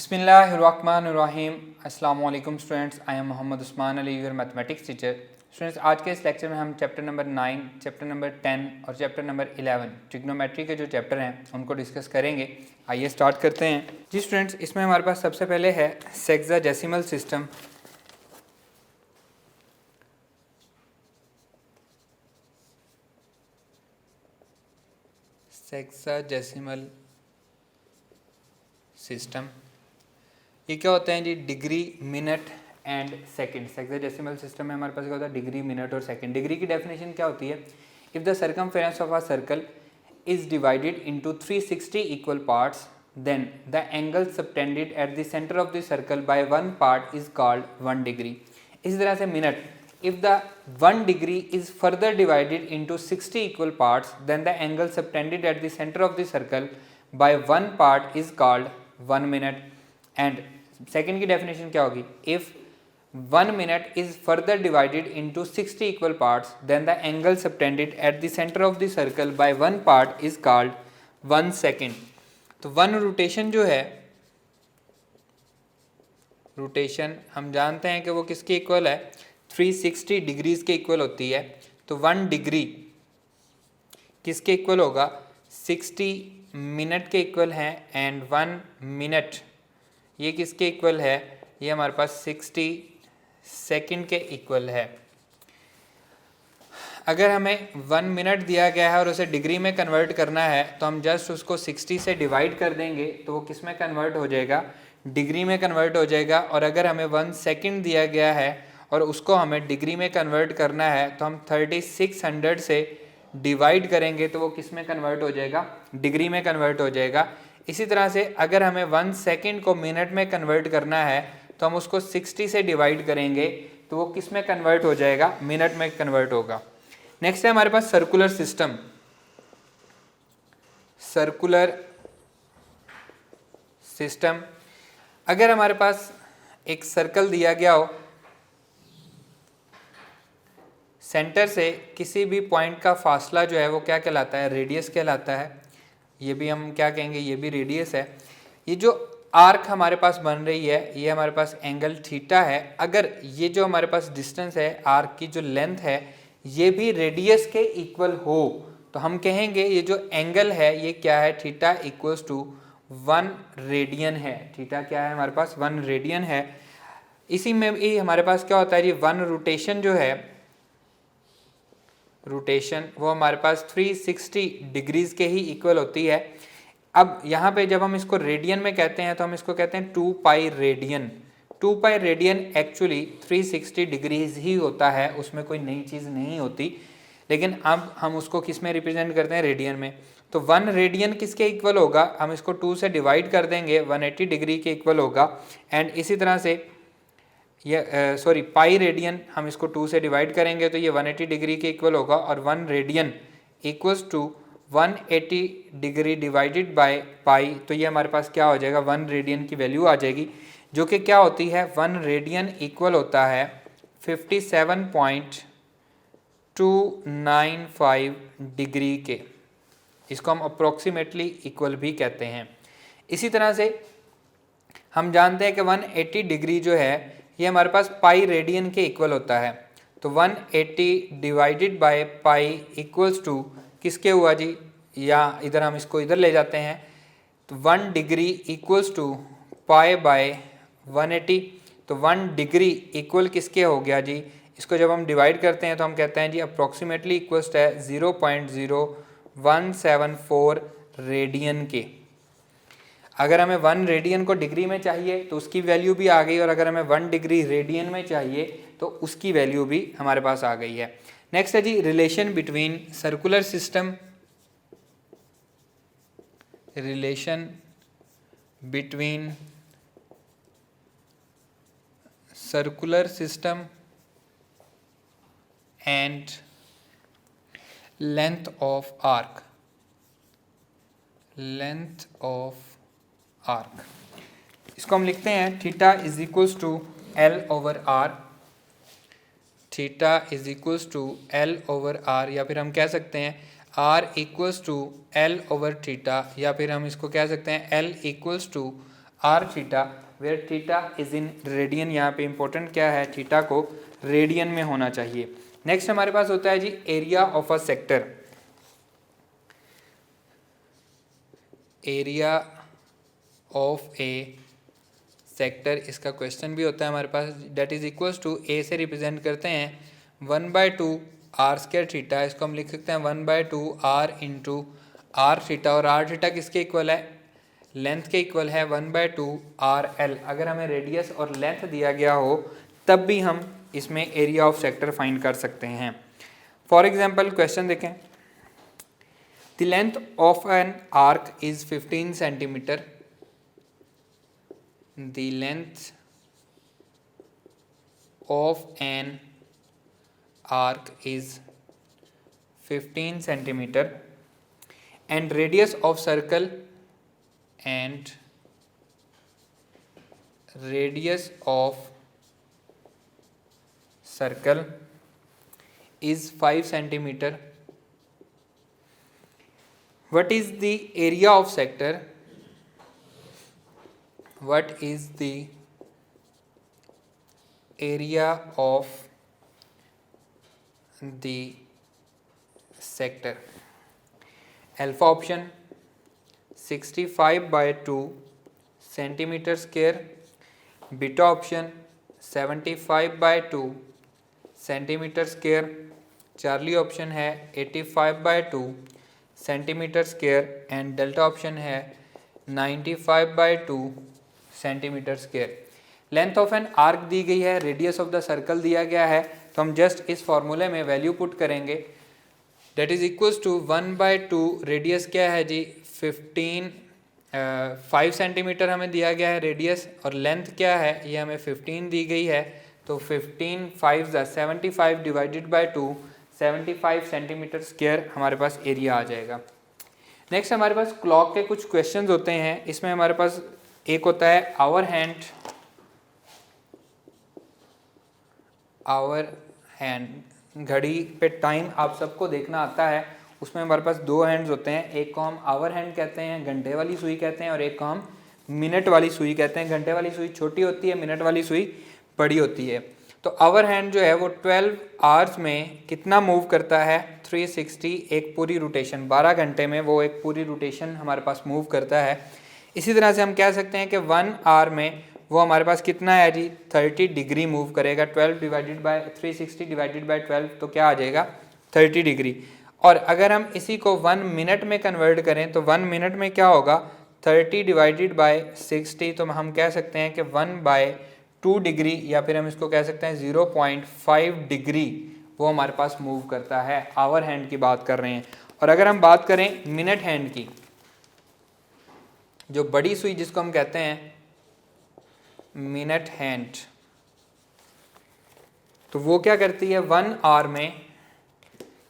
बिस्मिल्लाहिर्रहमानिर्रहीम। अस्सलाम वालेकुम students, I am Mohammad Usman Ali, your mathematics teacher. Students, आज के इस लेक्चर में हम चैप्टर नंबर 9, चैप्टर नंबर 10 और चैप्टर नंबर 11 ट्रिग्नोमेट्री के जो चैप्टर हैं उनको डिस्कस करेंगे। आइए स्टार्ट करते हैं। जी स्टूडेंट्स, इसमें हमारे पास सबसे पहले है सेक्साडेसिमल सिस्टम। सेक्साडेसिमल सिस्टम ये क्या होते हैं जी? Degree, minute and second. Sexagesimal system में हमारे पास क्या होता है? डिग्री, मिनट और सेकंड। डिग्री की डेफिनेशन क्या होती है? If the circumference of a circle is divided into 360 equal parts, then the angle subtended at the centre of the circle by one part is called 1 degree. इसी तरह से minute, if the 1 degree is further divided into 60 equal parts, then the angle subtended at the center of the circle by one part is called 1 minute. And second की definition क्या होगी? If 1 minute is further divided into 60 equal parts, then the angle subtended at the center of the circle by one part is called 1 second. तो 1 rotation जो है, rotation हम जानते हैं कि वो किसके इक्वल है? 360 डिग्रीज के इक्वल होती है। तो 1 डिग्री किसके इक्वल होगा? 60 मिनट के इक्वल है। एंड 1 मिनट ये किसके इक्वल है? ये हमारे पास 60 सेकंड के इक्वल है। अगर हमें 1 मिनट दिया गया है और उसे डिग्री में कन्वर्ट करना है तो हम जस्ट उसको 60 से डिवाइड कर देंगे तो वो किस में कन्वर्ट हो जाएगा? डिग्री में कन्वर्ट हो जाएगा। और अगर हमें 1 सेकंड दिया गया है और उसको हमें डिग्री में कन्वर्ट करना है तो हम 3600 से डिवाइड करेंगे तो वो किस में कन्वर्ट हो जाएगा? डिग्री में कन्वर्ट हो जाएगा। इसी तरह से अगर हमें 1 सेकंड को मिनट में कन्वर्ट करना है तो हम उसको 60 से डिवाइड करेंगे तो वो किस में कन्वर्ट हो जाएगा? मिनट में कन्वर्ट होगा। नेक्स्ट है हमारे पास सर्कुलर सिस्टम। सर्कुलर सिस्टम, अगर हमारे पास एक सर्कल दिया गया हो, सेंटर से किसी भी पॉइंट का फासला जो है वो क्या कहलाता है? रेडियस कहलाता है। ये भी हम क्या कहेंगे? ये भी रेडियस है। ये जो आर्क हमारे पास बन रही है ये हमारे पास एंगल थीटा है। अगर ये जो हमारे पास डिस्टेंस है, आर्क की जो लेंथ है, ये भी रेडियस के इक्वल हो तो हम कहेंगे ये जो एंगल है ये क्या है? थीटा इक्वल्स टू 1 रेडियन है। थीटा क्या है हमारे पास? 1 रेडियन है। इसी में भी हमारे पास क्या होता है जी? 1 रोटेशन जो है, रोटेशन वो हमारे पास 360 डिग्रीज के ही इक्वल होती है। अब यहाँ पे जब हम इसको रेडियन में कहते हैं तो हम इसको कहते हैं 2 pi radian. 2 pi radian actually 360 degrees ही होता है, उसमें कोई नई चीज़ नहीं होती। लेकिन अब हम उसको किस में रिप्रेजेंट करते हैं? रेडियन में। तो 1 रेडियन किसके इक्वल होगा? हम इसको 2 से डिवाइड कर देंगे, 180 डिग्री के इक्वल होगा। एंड इसी तरह से ये पाई रेडियन हम इसको 2 से डिवाइड करेंगे तो ये 180 डिग्री के इक्वल होगा। और 1 radian equals to 180 degree divided by pi, तो ये हमारे पास क्या हो जाएगा? 1 रेडियन की वैल्यू आ जाएगी, जो कि क्या होती है? 1 रेडियन इक्वल होता है 57.295 डिग्री के। इसको हम अप्रोक्सीमेटली इक्वल भी कहते हैं। इसी तरह से हम जानते हैं कि 180 डिग्री जो है ये हमारे पास पाई रेडियन के इक्वल होता है। तो 180 divided by pi equals to किसके हुआ जी? या इधर हम इसको इधर ले जाते हैं तो 1 degree equals to pi by 180। तो 1 डिग्री इक्वल किसके हो गया जी? इसको जब हम डिवाइड करते हैं तो हम कहते हैं जी अप्रोक्सीमेटली इक्वल्स है 0.0174 रेडियन के। अगर हमें 1 रेडियन को डिग्री में चाहिए तो उसकी वैल्यू भी आ गई, और अगर हमें 1 डिग्री रेडियन में चाहिए तो उसकी वैल्यू भी हमारे पास आ गई है। नेक्स्ट है जी relation between circular system, relation between circular system and length of arc. Length of arc, इसको हम लिखते हैं theta is equals to L over R. Theta is equals to L over R, या फिर हम कह सकते हैं R equals to L over theta, या फिर हम इसको कह सकते हैं L equals to R theta where theta is in radian. यहाँ पे इंपॉर्टेंट क्या है, थीटा को रेडियन में होना चाहिए। नेक्स्ट हमारे पास होता है जी area of a sector. Area of a sector, इसका क्वेश्चन भी होता है हमारे पास, that is equals to A से रिप्रेजेंट करते हैं 1/2 आर स्क्वायर थीटा। इसको हम लिख सकते हैं 1/2 आर इंटू आर थीटा, और आर थीटा किसके इक्वल है, लेंथ के इक्वल है 1/2 आर एल। अगर हमें रेडियस और लेंथ दिया गया हो तब भी हम इसमें एरिया ऑफ सेक्टर फाइंड कर सकते हैं। फॉर एग्जाम्पल क्वेश्चन देखें, the length of an arc is 15 centimetre. The length of an arc is 15 centimeter and radius of circle is 5 centimeter. What is the area of sector? What is the area of the sector? Alpha option 65/2 centimeter square, beta option 75/2 centimeter square, Charlie option है 85/2 centimetre square and delta option है 95/2 centimetre square. Length of an arc दी गई है, radius of the circle दिया गया है, तो हम जस्ट इस फॉर्मूले में वैल्यू पुट करेंगे, that is equals to 1/2 radius क्या है जी 5 सेंटीमीटर हमें दिया गया है रेडियस, और लेंथ क्या है ये हमें 15 दी गई है, तो 15 5 75 डिवाइडेड बाई 2 75 सेंटीमीटर स्क्वायर हमारे पास एरिया आ जाएगा। नेक्स्ट हमारे पास क्लॉक के कुछ क्वेश्चंस होते हैं। इसमें हमारे पास एक होता है आवर हैंड, घड़ी पे टाइम आप सबको देखना आता है, उसमें हमारे पास दो हैंड्स होते हैं, एक को हम आवर हैंड कहते हैं, घंटे वाली सुई कहते हैं, और एक को हम मिनट वाली सुई कहते हैं। घंटे वाली सुई छोटी होती है, मिनट वाली सुई बड़ी होती है। तो आवर हैंड जो है वो 12 आवर्स में कितना मूव करता है, 360, एक पूरी रोटेशन, 12 घंटे में वो एक पूरी रोटेशन हमारे पास मूव करता है। इसी तरह से हम कह सकते हैं कि 1 आवर में वो हमारे पास कितना है जी 30 डिग्री मूव करेगा। 12 डिवाइडेड बाय 360 डिवाइडेड बाय 12 तो क्या आ जाएगा 30 डिग्री। और अगर हम इसी को 1 मिनट में कन्वर्ट करें तो 1 मिनट में क्या होगा 30 डिवाइडेड बाय 60, तो हम कह सकते हैं कि 1/2 डिग्री, या फिर हम इसको कह सकते हैं 0.5 डिग्री वो हमारे पास मूव करता है। आवर हैंड की बात कर रहे हैं। और अगर हम बात करें मिनट हैंड की, जो बड़ी सुई जिसको हम कहते हैं मिनट हैंड, तो वो क्या करती है 1 आवर में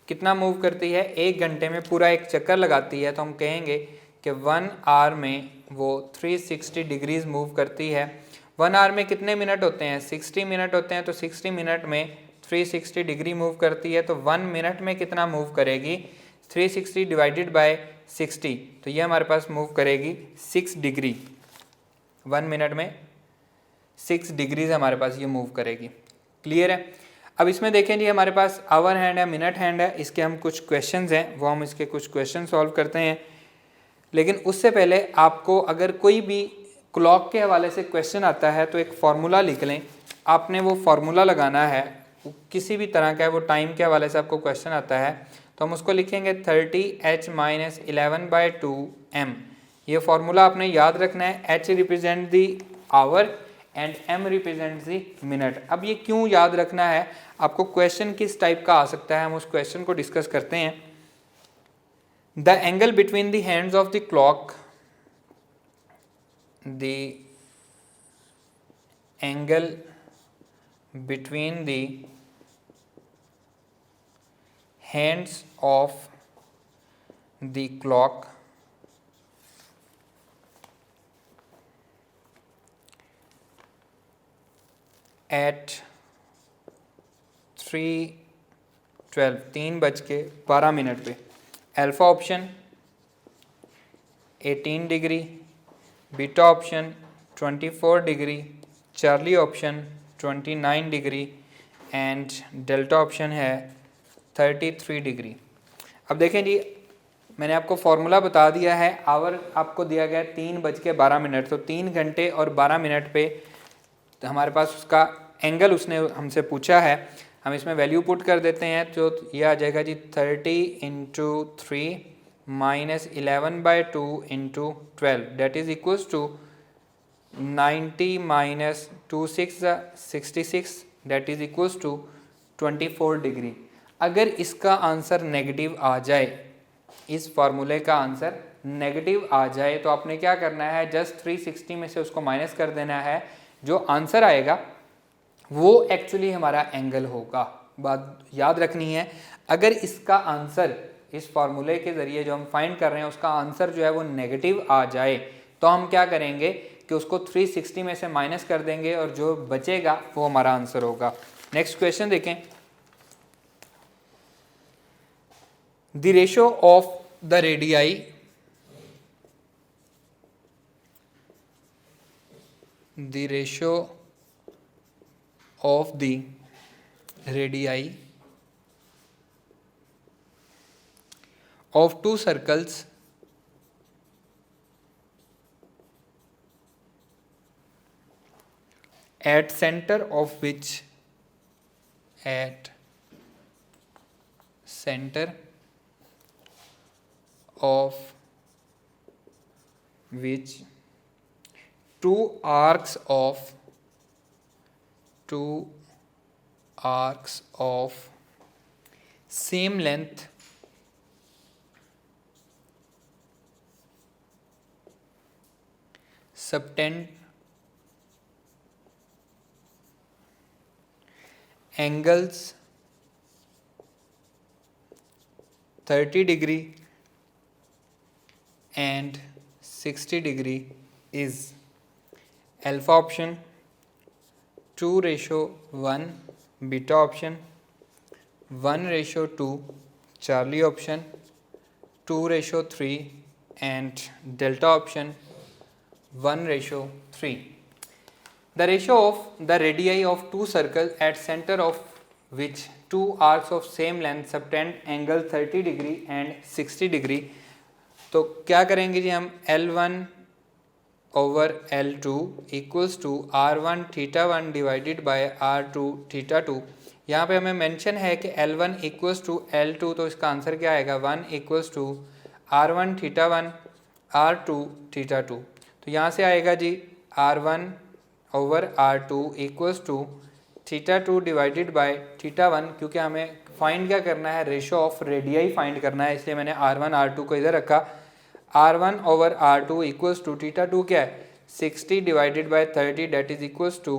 कितना मूव करती है, 1 घंटे में पूरा एक चक्कर लगाती है। तो हम कहेंगे कि 1 आवर में वो 360 डिग्रीज मूव करती है। 1 आवर में कितने मिनट होते हैं 60 मिनट होते हैं, तो 60 मिनट में 360 डिग्री मूव करती है। तो 1 मिनट में कितना मूव करेगी 360 डिवाइडेड बाय 60, तो ये हमारे पास मूव करेगी 6 डिग्री। 1 मिनट में 6 डिग्रीज हमारे पास ये मूव करेगी। क्लियर है। अब इसमें देखें जी हमारे पास आवर हैंड है, मिनट हैंड है, इसके हम कुछ क्वेश्चंस हैं वो हम इसके कुछ क्वेश्चन सॉल्व करते हैं। लेकिन उससे पहले आपको अगर कोई भी क्लॉक के हवाले से क्वेश्चन आता है तो एक फार्मूला लिख लें। आपने वो फार्मूला लगाना है, किसी भी तरह का है, वो टाइम के हवाले से आपको क्वेश्चन आता है तो हम उसको लिखेंगे 30h-11/2m। ये फार्मूला आपने याद रखना है। h represent the our and m represent the minute. अब ये क्यों याद रखना है, आपको क्वेश्चन किस टाइप का आ सकता है, हम उस क्वेश्चन को डिस्कस करते हैं। The angle between the hands of the clock, the angle between the hands of the clock at 3:12 3:12 पे, alpha option 18 degree, beta option 24 degree, Charlie option 29 degree and delta option है 33 degree. अब देखें जी, मैंने आपको formula बता दिया है। Our आपको दिया गया है 3:12, तो 3 घंटे और 12 मिनट पे हमारे पास उसका एंगल उसने हमसे पूछा है। हम इसमें वैल्यू पुट कर देते हैं, तो ये आ जाएगा जी 30 × 3 - 11/2 × 12 that is equals to 90 - 2 6 66 that is equals to 24 degree. अगर इसका आंसर नेगेटिव आ जाए, इस फार्मूले का आंसर नेगेटिव आ जाए, तो आपने क्या करना है, जस्ट 360 में से उसको माइनस कर देना है। जो आंसर आएगा वो एक्चुअली हमारा एंगल होगा। बात याद रखनी है, अगर इसका आंसर इस फार्मूले के ज़रिए जो हम फाइंड कर रहे हैं उसका आंसर जो है वो नेगेटिव आ जाए, तो हम क्या करेंगे कि उसको 360 में से माइनस कर देंगे और जो बचेगा वो हमारा आंसर होगा। नेक्स्ट क्वेश्चन देखें। The ratio of the radii of two circles at center of which two arcs of same length subtend angles 30 degree and 60 degree is alpha option 2:1, beta option 1:2, Charlie option 2:3 and delta option 1:3. The ratio of the radii of two circles at center of which two arcs of same length subtend angle 30 degree and 60 degree. तो क्या करेंगे जी, हम L1/L2 equals to R1 θ1 divided by R2 θ2। यहाँ पे हमें mention है कि L1 equals to L2, तो इसका आंसर क्या आएगा 1 इक्वल्स टू R1 θ1 R2 θ2। तो यहाँ से आएगा जी R1/R2 equals to θ2 divided by θ1, क्योंकि हमें फाइंड क्या करना है, रेशो ऑफ रेडियाई फाइंड करना है, इसलिए मैंने R1 R2 को इधर रखा। R1/R2 इक्वल्स टू θ2 क्या है 60 divided by 30 that is equals to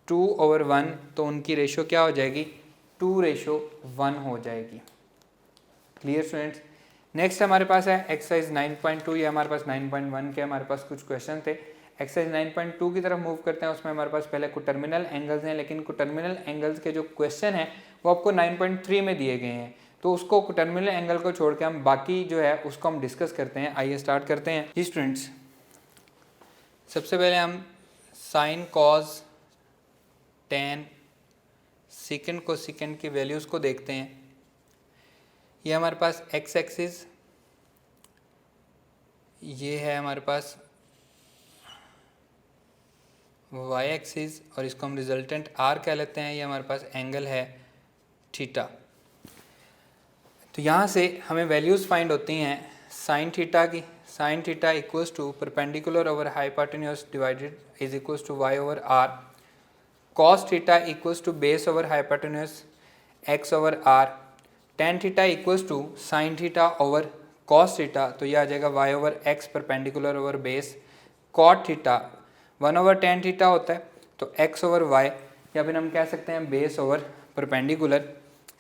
2/1, तो उनकी रेशो क्या हो जाएगी 2:1 हो जाएगी। Clear students. नेक्स्ट हमारे पास है एक्सरसाइज 9.2, ये हमारे पास 9.1 के हमारे पास कुछ क्वेश्चन थे। एक्सरसाइज 9.2 की तरफ मूव करते हैं। उसमें हमारे पास पहले कोटर्मिनल एंगल्स हैं, लेकिन कोटर्मिनल एंगल्स के जो क्वेश्चन हैं वो आपको 9.3 में दिए गए हैं, तो उसको कोटर्मिनल एंगल को छोड़ के हम बाकी जो है उसको हम डिस्कस करते हैं। आइए स्टार्ट करते हैं। जी स्टूडेंट्स, सबसे पहले हम साइन कॉस टेन सेकेंड को सेकेंड की वैल्यूज़ को देखते हैं। ये हमारे पास एक्स एक्सिस, ये है हमारे पास वाई एक्सिस, और इसको हम रिजल्टेंट आर कह लेते हैं। ये हमारे पास एंगल है थीटा। तो यहाँ से हमें वैल्यूज़ फाइंड होती हैं साइन थीटा की। Sine theta equals to perpendicular over hypotenuse divided is equals to Y over R. Cos theta equals to base over hypotenuse X over R. Tan theta equals to sine theta over cos theta, तो ये आ जाएगा Y over X perpendicular over base. Cot theta 1/tan theta होता है, तो x over Y, या फिर हम कह सकते हैं base over perpendicular.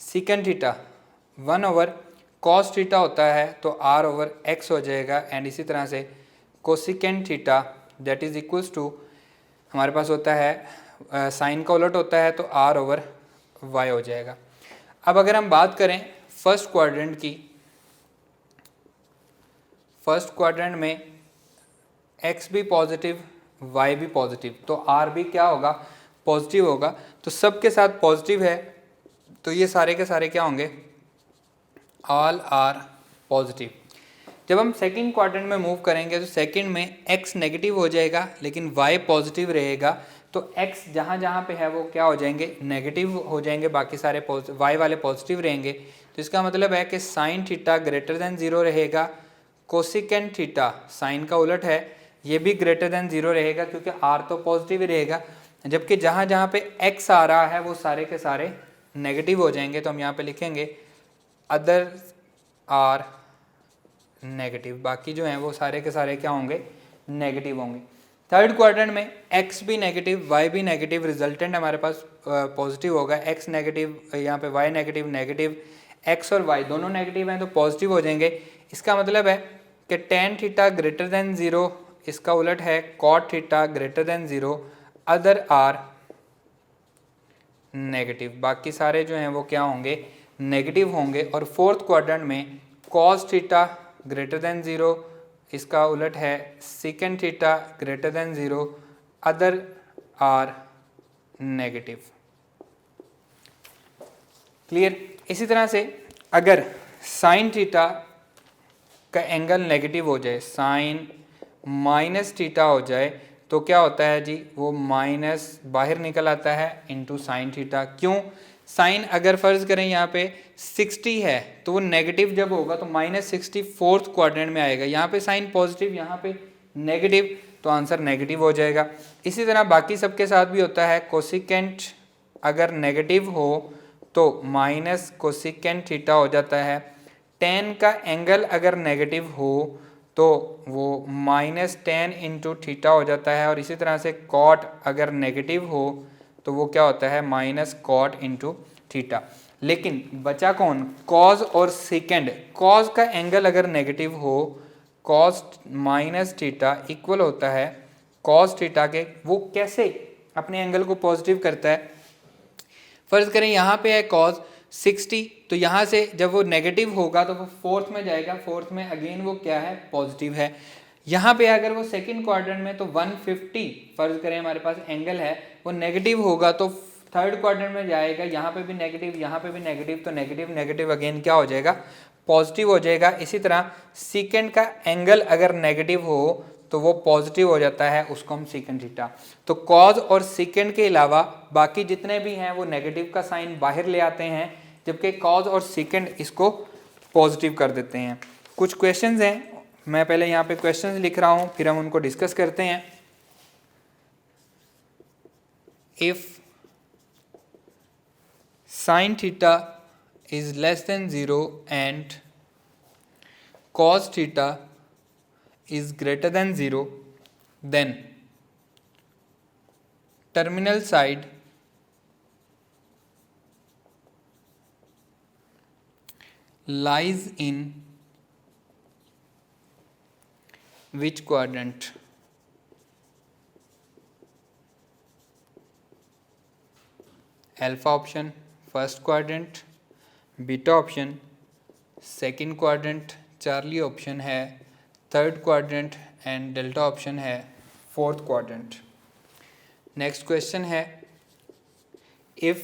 Secant theta 1/cos theta होता है, तो r ओवर x हो जाएगा। एंड इसी तरह से cosecant theta that is equals to हमारे पास होता है साइन का उलट होता है, तो r ओवर y हो जाएगा। अब अगर हम बात करें फर्स्ट क्वाड्रेंट की, फर्स्ट क्वाड्रेंट में x भी पॉजिटिव y भी पॉजिटिव, तो r भी क्या होगा, पॉजिटिव होगा। तो सब के साथ पॉजिटिव है, तो ये सारे के सारे क्या होंगे, ऑल आर पॉजिटिव। जब हम सेकंड क्वाड्रेंट में मूव करेंगे तो सेकंड में x नेगेटिव हो जाएगा लेकिन y पॉजिटिव रहेगा, तो x जहाँ जहाँ पे है वो क्या हो जाएंगे, नेगेटिव हो जाएंगे, बाकी सारे y वाले पॉजिटिव रहेंगे। तो इसका मतलब है कि साइन थीटा ग्रेटर देन 0 रहेगा, कोसिकेंट थीटा साइन का उलट है ये भी ग्रेटर देन 0 रहेगा क्योंकि r तो पॉजिटिव ही रहेगा, जबकि जहाँ जहाँ पे x आ रहा है वो सारे के सारे नेगेटिव हो जाएंगे। तो हम यहाँ पे लिखेंगे अदर आर नेगेटिव, बाकी जो हैं वो सारे के सारे क्या होंगे, नेगेटिव होंगे। थर्ड क्वाड्रेंट में x भी नेगेटिव y भी नेगेटिव, रिजल्टेंट हमारे पास पॉजिटिव होगा, x नेगेटिव यहाँ पे y नेगेटिव नेगेटिव, x और y दोनों नेगेटिव हैं तो पॉजिटिव हो जाएंगे। इसका मतलब है कि tan थीटा ग्रेटर देन 0, इसका उलट है cot theta greater than 0, other are negative, बाकी सारे जो हैं वो क्या होंगे, नेगेटिव होंगे। और फोर्थ क्वाड्रेंट में cos थीटा ग्रेटर देन 0, इसका उलट है secant theta greater than 0, other are negative. Clear. इसी तरह से अगर साइन थीटा का एंगल नेगेटिव हो जाए, साइन माइनस थीटा हो जाए, तो क्या होता है जी, वो माइनस बाहर निकल आता है इनटू साइन थीटा। क्यों, साइन अगर फर्ज करें यहाँ पे 60 है तो वो नेगेटिव जब होगा तो -60 फोर्थ क्वाड्रेंट में आएगा, यहाँ पे साइन पॉजिटिव यहाँ पे नेगेटिव, तो आंसर नेगेटिव हो जाएगा। इसी तरह बाकी सबके साथ भी होता है, कोसिकेंट अगर नेगेटिव हो तो माइनस कोसिकेंट थीटा हो जाता है, टेन का एंगल अगर नेगेटिव हो तो वो -tan इंटू थीटा हो जाता है, और इसी तरह से कॉट अगर नेगेटिव हो तो वो क्या होता है, माइनस कॉट इंटू थीटा। लेकिन बचा कौन, कॉज और सेकेंड। कॉज का एंगल अगर नेगेटिव हो, कॉस माइनस थीटा इक्वल होता है कॉस थीटा के। वो कैसे अपने एंगल को पॉजिटिव करता है, फर्ज करें यहाँ पे है कॉज 60, तो यहाँ से जब वो नेगेटिव होगा तो वो फोर्थ में जाएगा, फोर्थ में अगेन वो क्या है, पॉजिटिव है। यहाँ पे अगर वो सेकंड क्वाड्रेंट में तो 150 फर्ज करें हमारे पास एंगल है, वो नेगेटिव होगा तो थर्ड क्वाड्रेंट में जाएगा, यहाँ पे भी नेगेटिव यहाँ पे भी नेगेटिव, तो नेगेटिव नेगेटिव अगेन क्या हो जाएगा, पॉजिटिव हो जाएगा। इसी तरह सेकेंड का एंगल अगर नेगेटिव हो तो वो पॉजिटिव हो जाता है, उसको हम सेकेंड थीटा। तो कॉज और सेकेंड के अलावा बाकी जितने भी हैं वो नेगेटिव का साइन बाहर ले आते हैं, जबकि कॉज और सेकेंड इसको पॉजिटिव कर देते हैं। कुछ क्वेश्चंस हैं, मैं पहले यहाँ पे क्वेश्चंस लिख रहा हूँ फिर हम उनको डिस्कस करते हैं। If sine theta is less than 0 and cos theta is greater than 0, then terminal side lies in which quadrant? Alpha option first quadrant, beta option second quadrant, Charlie option है third quadrant and delta option है fourth quadrant. Next question है, if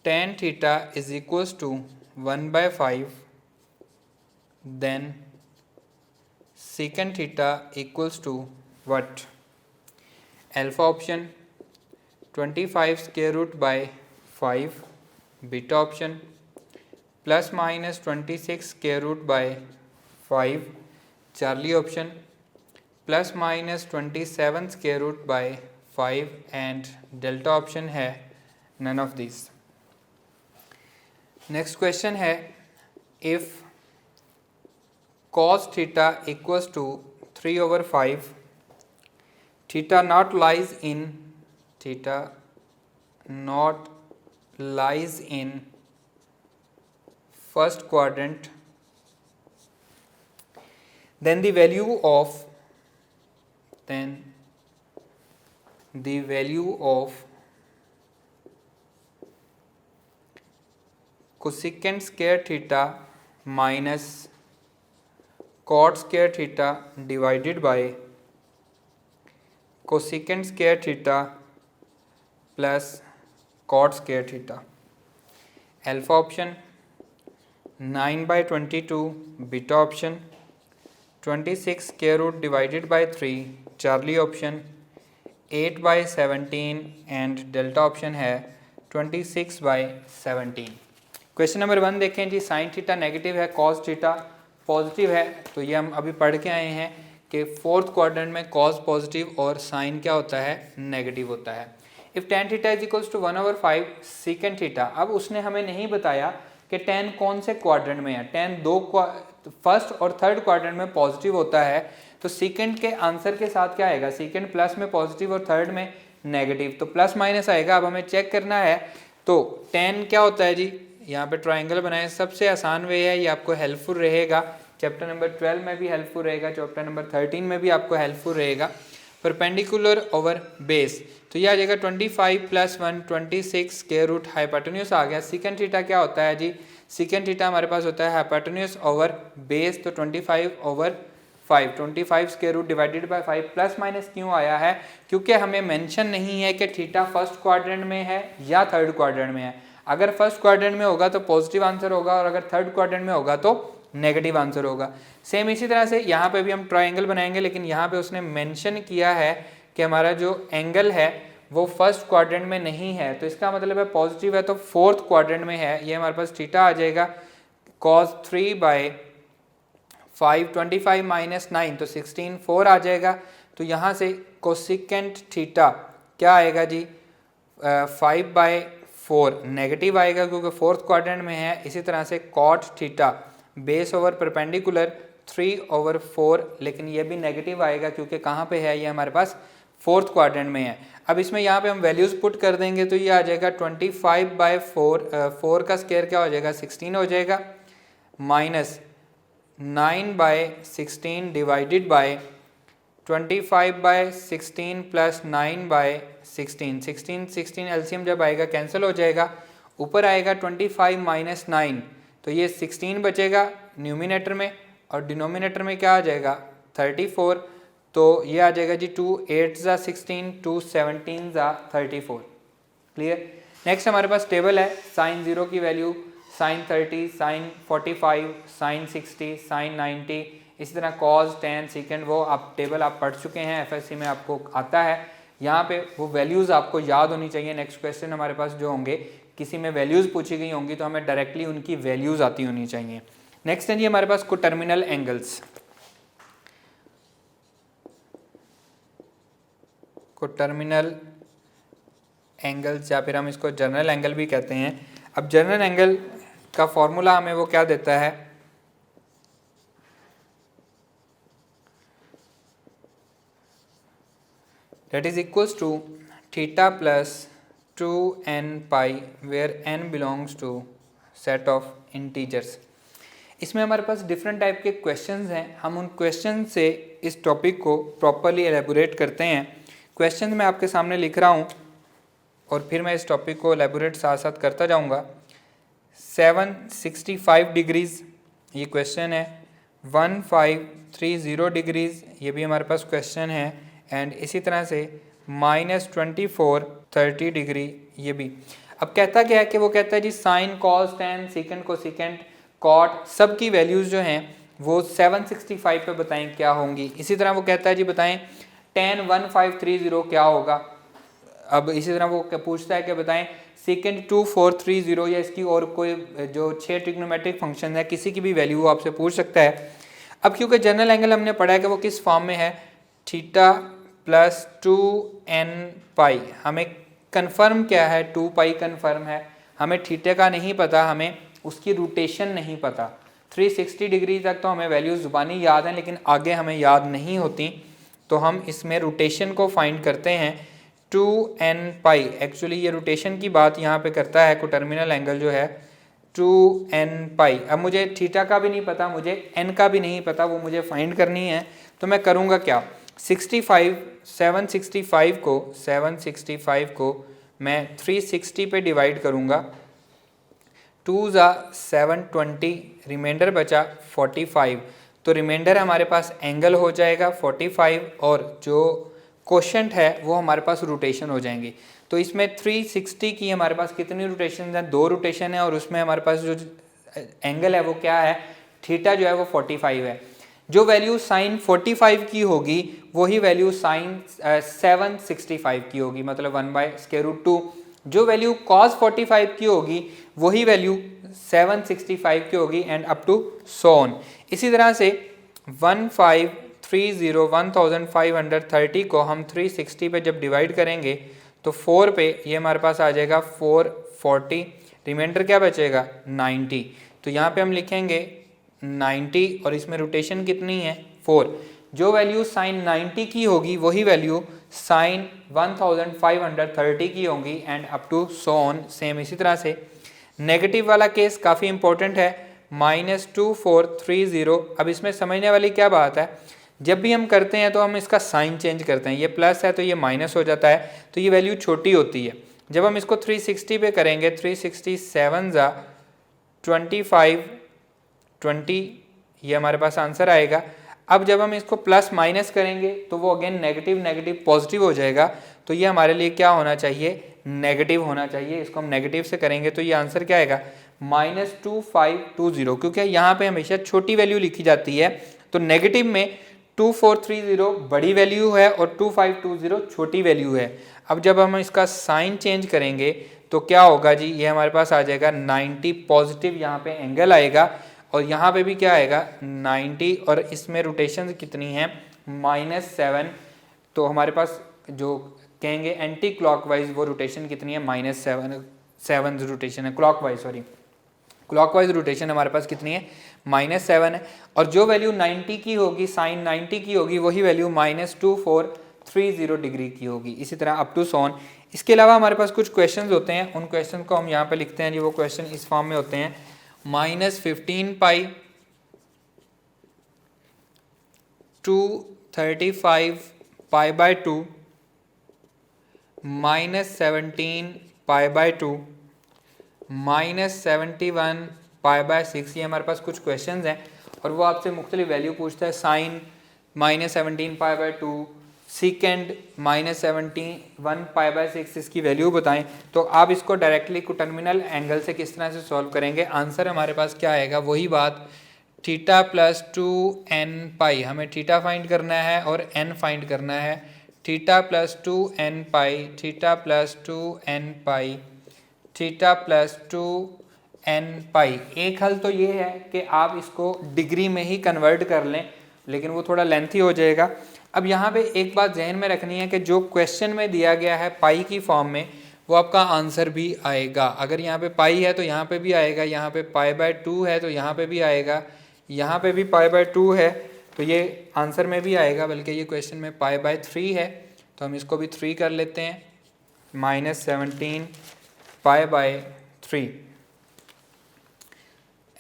tan theta is equals to 1/5 then second theta equals to what? Alpha option 25 square root by 5, beta option +-26 square root by 5, Charlie option +-27 square root by 5 and delta option है none of this. Next question है, if cos theta equals to 3/5, theta naught lies in first quadrant, then the value of cosecant square theta minus cot square theta divided by cosecant square theta plus cot square theta. Alpha option 9/22, beta option 26 square root divided by 3, Charlie option 8/17 and delta option है 26/17। Question number 1 देखें जी, sine theta negative है, cos theta positive है। तो ये हम अभी पढ़ के आए हैं कि फोर्थ क्वाड्रेंट में कॉस पॉजिटिव और साइन क्या होता है, नेगेटिव होता है। If tan theta is equals to 1/5 secant theta. अब उसने हमें नहीं बताया कि tan कौन से क्वाड्रेंट में है। tan फर्स्ट और थर्ड क्वाड्रेंट में पॉजिटिव होता है, तो सीकेंट के आंसर के साथ क्या आएगा, सीकेंट प्लस में पॉजिटिव और थर्ड में नेगेटिव, तो प्लस माइनस आएगा। अब हमें चेक करना है, तो tan क्या होता है जी, यहाँ पे ट्राइंगल बनाए, सबसे आसान वे है, ये आपको हेल्पफुल रहेगा। चैप्टर नंबर 12 में भी हेल्पफुल रहेगा, चैप्टर नंबर 13 में भी आपको हेल्पफुल रहेगा। परपेंडिकुलर ओवर बेस, तो ये आ जाएगा 25 + 1 26 स्क्वायर रूट हाइपोटेन्यूज आ गया। सीकेंट थीटा क्या होता है जी, सीकेंट थीटा हमारे पास होता है हाइपोटेन्यूज ओवर बेस, तो 25/5 25 square root divided by 5। Plus minus क्यों आया है, क्योंकि हमें मेंशन नहीं है कि थीटा फर्स्ट क्वाड्रेंट में है या थर्ड क्वाड्रेंट में है। अगर फर्स्ट क्वाड्रेंट में होगा तो पॉजिटिव आंसर होगा, और अगर थर्ड क्वाड्रेंट में होगा तो नेगेटिव आंसर होगा। सेम इसी तरह से यहाँ पे भी हम ट्राइंगल बनाएंगे, लेकिन यहाँ पे उसने मेंशन किया है कि हमारा जो एंगल है वो फर्स्ट क्वाड्रेंट में नहीं है, तो इसका मतलब है पॉजिटिव है तो फोर्थ क्वाड्रेंट में है। ये हमारे पास थीटा आ जाएगा cos 3/5 25 - 9, तो 16 4 आ जाएगा। तो यहाँ से कोसिकेंट थीटा क्या आएगा जी, 5/4 नेगेटिव आएगा क्योंकि फोर्थ क्वाड्रेंट में है। इसी तरह से cot theta base over perpendicular 3/4, लेकिन ये भी नेगेटिव आएगा क्योंकि कहाँ पे है, ये हमारे पास फोर्थ क्वाड्रेंट में है। अब इसमें यहाँ पे हम वैल्यूज पुट कर देंगे, तो ये आ जाएगा 25/4 4 का स्क्वायर क्या हो जाएगा, 16 हो जाएगा, minus 9/16 divided by 25/16 plus 9/16 16 LCM जब आएगा कैंसिल हो जाएगा, ऊपर आएगा 25 - 9, तो ये 16 बचेगा न्यूमिनेटर में, और डिनोमिनेटर में क्या आ जाएगा 34, तो ये आ जाएगा जी 2 8 ज़ा 16 2 17 ज़ा 34। क्लियर। नेक्स्ट हमारे पास टेबल है, साइन 0 की वैल्यू, साइन 30, साइन 45, साइन 60, साइन 90, इसी तरह कॉज, tan, सीकेंट, वो आप टेबल आप पढ़ चुके हैं, एफएससी में आपको आता है। यहाँ पे वो वैल्यूज़ आपको याद होनी चाहिए। नेक्स्ट क्वेश्चन हमारे पास जो होंगे, किसी में वैल्यूज़ पूछी गई होंगी तो हमें डायरेक्टली उनकी वैल्यूज़ आती होनी चाहिए। नेक्स्ट है जी हमारे पास कोटर्मिनल एंगल्स। कोटर्मिनल एंगल्स या फिर हम इसको जनरल एंगल भी कहते हैं। अब जनरल एंगल का फॉर्मूला हमें वो क्या देता है, that is equals to theta plus 2n pi where n belongs to set of integers। इसमें हमारे पास डिफरेंट टाइप के क्वेश्चंस हैं, हम उन क्वेश्चन से इस टॉपिक को प्रॉपरली एलेबोरेट करते हैं। क्वेश्चन मैं आपके सामने लिख रहा हूँ और फिर मैं इस टॉपिक को एलेबोरेट साथ साथ करता जाऊँगा। 765 डिग्रीज़ ये क्वेश्चन है, 1530 डिग्रीज़ ये भी हमारे पास क्वेश्चन है, एंड इसी तरह से -24 30 डिग्री ये भी। अब कहता क्या है कि वो कहता है जी sine, cos, tan, secant, cosecant, cot सब की वैल्यूज़ जो हैं वो 765 पे बताएं क्या होंगी। इसी तरह वो कहता है जी बताएं tan 1530 क्या होगा। अब इसी तरह वो पूछता है कि बताएं सीकेंट 2430 या इसकी और कोई जो 6 ट्रिग्नोमेट्रिक फंक्शन है किसी की भी वैल्यू वो आपसे पूछ सकता है। अब क्योंकि जनरल एंगल हमने पढ़ा है कि वो किस फॉर्म में है, थीटा प्लस 2n पाई, हमें कन्फर्म क्या है 2 पाई कन्फर्म है, हमें थीटा का नहीं पता, हमें उसकी रोटेशन नहीं पता। 360 डिग्री तक तो हमें वैल्यूज ज़ुबानी याद हैं लेकिन आगे हमें याद नहीं होती, तो हम इसमें रोटेशन को फाइंड करते हैं 2n पाई। एक्चुअली ये रोटेशन की बात यहाँ पे करता है कोटर्मिनल एंगल जो है 2n पाई। अब मुझे थीटा का भी नहीं पता, मुझे n का भी नहीं पता, वो मुझे फाइंड करनी है। तो मैं करूँगा क्या, 765 को मैं 360 पे डिवाइड करूँगा, 2 ज़ा 720, रिमाइंडर बचा 45, तो रिमाइंडर हमारे पास एंगल हो जाएगा 45, और जो कोशेंट है वो हमारे पास रोटेशन हो जाएंगे। तो इसमें 360 की हमारे पास कितनी रोटेशन है, 2 रोटेशन है, और उसमें हमारे पास जो एंगल है वो क्या है, थीटा जो है वो 45 है। जो वैल्यू साइन 45 की होगी वही वैल्यू साइन 765 की होगी, मतलब 1/√2। जो वैल्यू cos 45 की होगी वही वैल्यू 765 की होगी, and up to so on. इसी तरह से 1530 को हम 360 पे जब डिवाइड करेंगे तो 4 पे ये हमारे पास आ जाएगा 440, रिमाइंडर क्या बचेगा 90। तो यहाँ पे हम लिखेंगे 90 और इसमें रोटेशन कितनी है 4। जो वैल्यू साइन 90 की होगी वही वैल्यू साइन 1530 की होगी, and up to so on same. इसी तरह से नेगेटिव वाला केस काफ़ी इंपॉर्टेंट है, -2430। अब इसमें समझने वाली क्या बात है, जब भी हम करते हैं तो हम इसका साइन चेंज करते हैं, ये प्लस है तो ये माइनस हो जाता है, तो ये वैल्यू छोटी होती है। जब हम इसको 360 पे करेंगे, 367 ज़ा 25 20, ये हमारे पास आंसर आएगा। अब जब हम इसको प्लस माइनस करेंगे तो वो अगेन नेगेटिव नेगेटिव पॉजिटिव हो जाएगा, तो ये हमारे लिए क्या होना चाहिए, नेगेटिव होना चाहिए। इसको हम नेगेटिव से करेंगे तो ये आंसर क्या आएगा, -2520, क्योंकि यहाँ पे हमेशा छोटी वैल्यू लिखी जाती है। तो नेगेटिव में 2430 बड़ी वैल्यू है और 2520 छोटी वैल्यू है। अब जब हम इसका साइन चेंज करेंगे तो क्या होगा जी, ये हमारे पास आ जाएगा 90 पॉजिटिव, यहाँ पे एंगल आएगा, और यहाँ पे भी क्या आएगा 90, और इसमें रोटेशन कितनी है -7। तो हमारे पास जो कहेंगे एंटी क्लॉकवाइज वो रोटेशन कितनी है -7 रोटेशन है, क्लॉकवाइज रोटेशन हमारे पास कितनी है -7 है। और जो वैल्यू 90 की होगी, साइन 90 की होगी, वही वैल्यू -2430 डिग्री की होगी। इसी तरह अप टू सोन। इसके अलावा हमारे पास कुछ क्वेश्चंस होते हैं, उन क्वेश्चन को हम यहाँ पे लिखते हैं जी। वो क्वेश्चन इस फॉर्म में होते हैं, -15 पाई 235 π/2 -17 π/2 -71 π/6। ये हमारे पास कुछ क्वेश्चंस हैं और वो आपसे मुख्तलिफ वैल्यू पूछता है। साइन -17 π/2, सीकेंड -71 π/6, इसकी वैल्यू बताएं। तो आप इसको डायरेक्टली टर्मिनल एंगल से किस तरह से सॉल्व करेंगे, आंसर हमारे पास क्या आएगा, वही बात थीटा प्लस 2n पाई, हमें थीटा फाइंड करना है और n फाइंड करना है। थीटा प्लस 2n पाई, थीटा प्लस 2n पाई, थीटा प्लस 2n पाई। एक हल तो ये है कि आप इसको डिग्री में ही कन्वर्ट कर लें, लेकिन वो थोड़ा लेंथी हो जाएगा। अब यहाँ पे एक बात जहन में रखनी है कि जो क्वेश्चन में दिया गया है पाई की फॉर्म में, वो आपका आंसर भी आएगा। अगर यहाँ पे पाई है तो यहाँ पे भी आएगा, यहाँ पे π/2 है तो यहाँ पे भी आएगा, यहाँ पे भी π/2 है तो ये आंसर में भी आएगा, बल्कि ये क्वेश्चन में π/3 है तो हम इसको भी 3 कर लेते हैं, -17 π/3।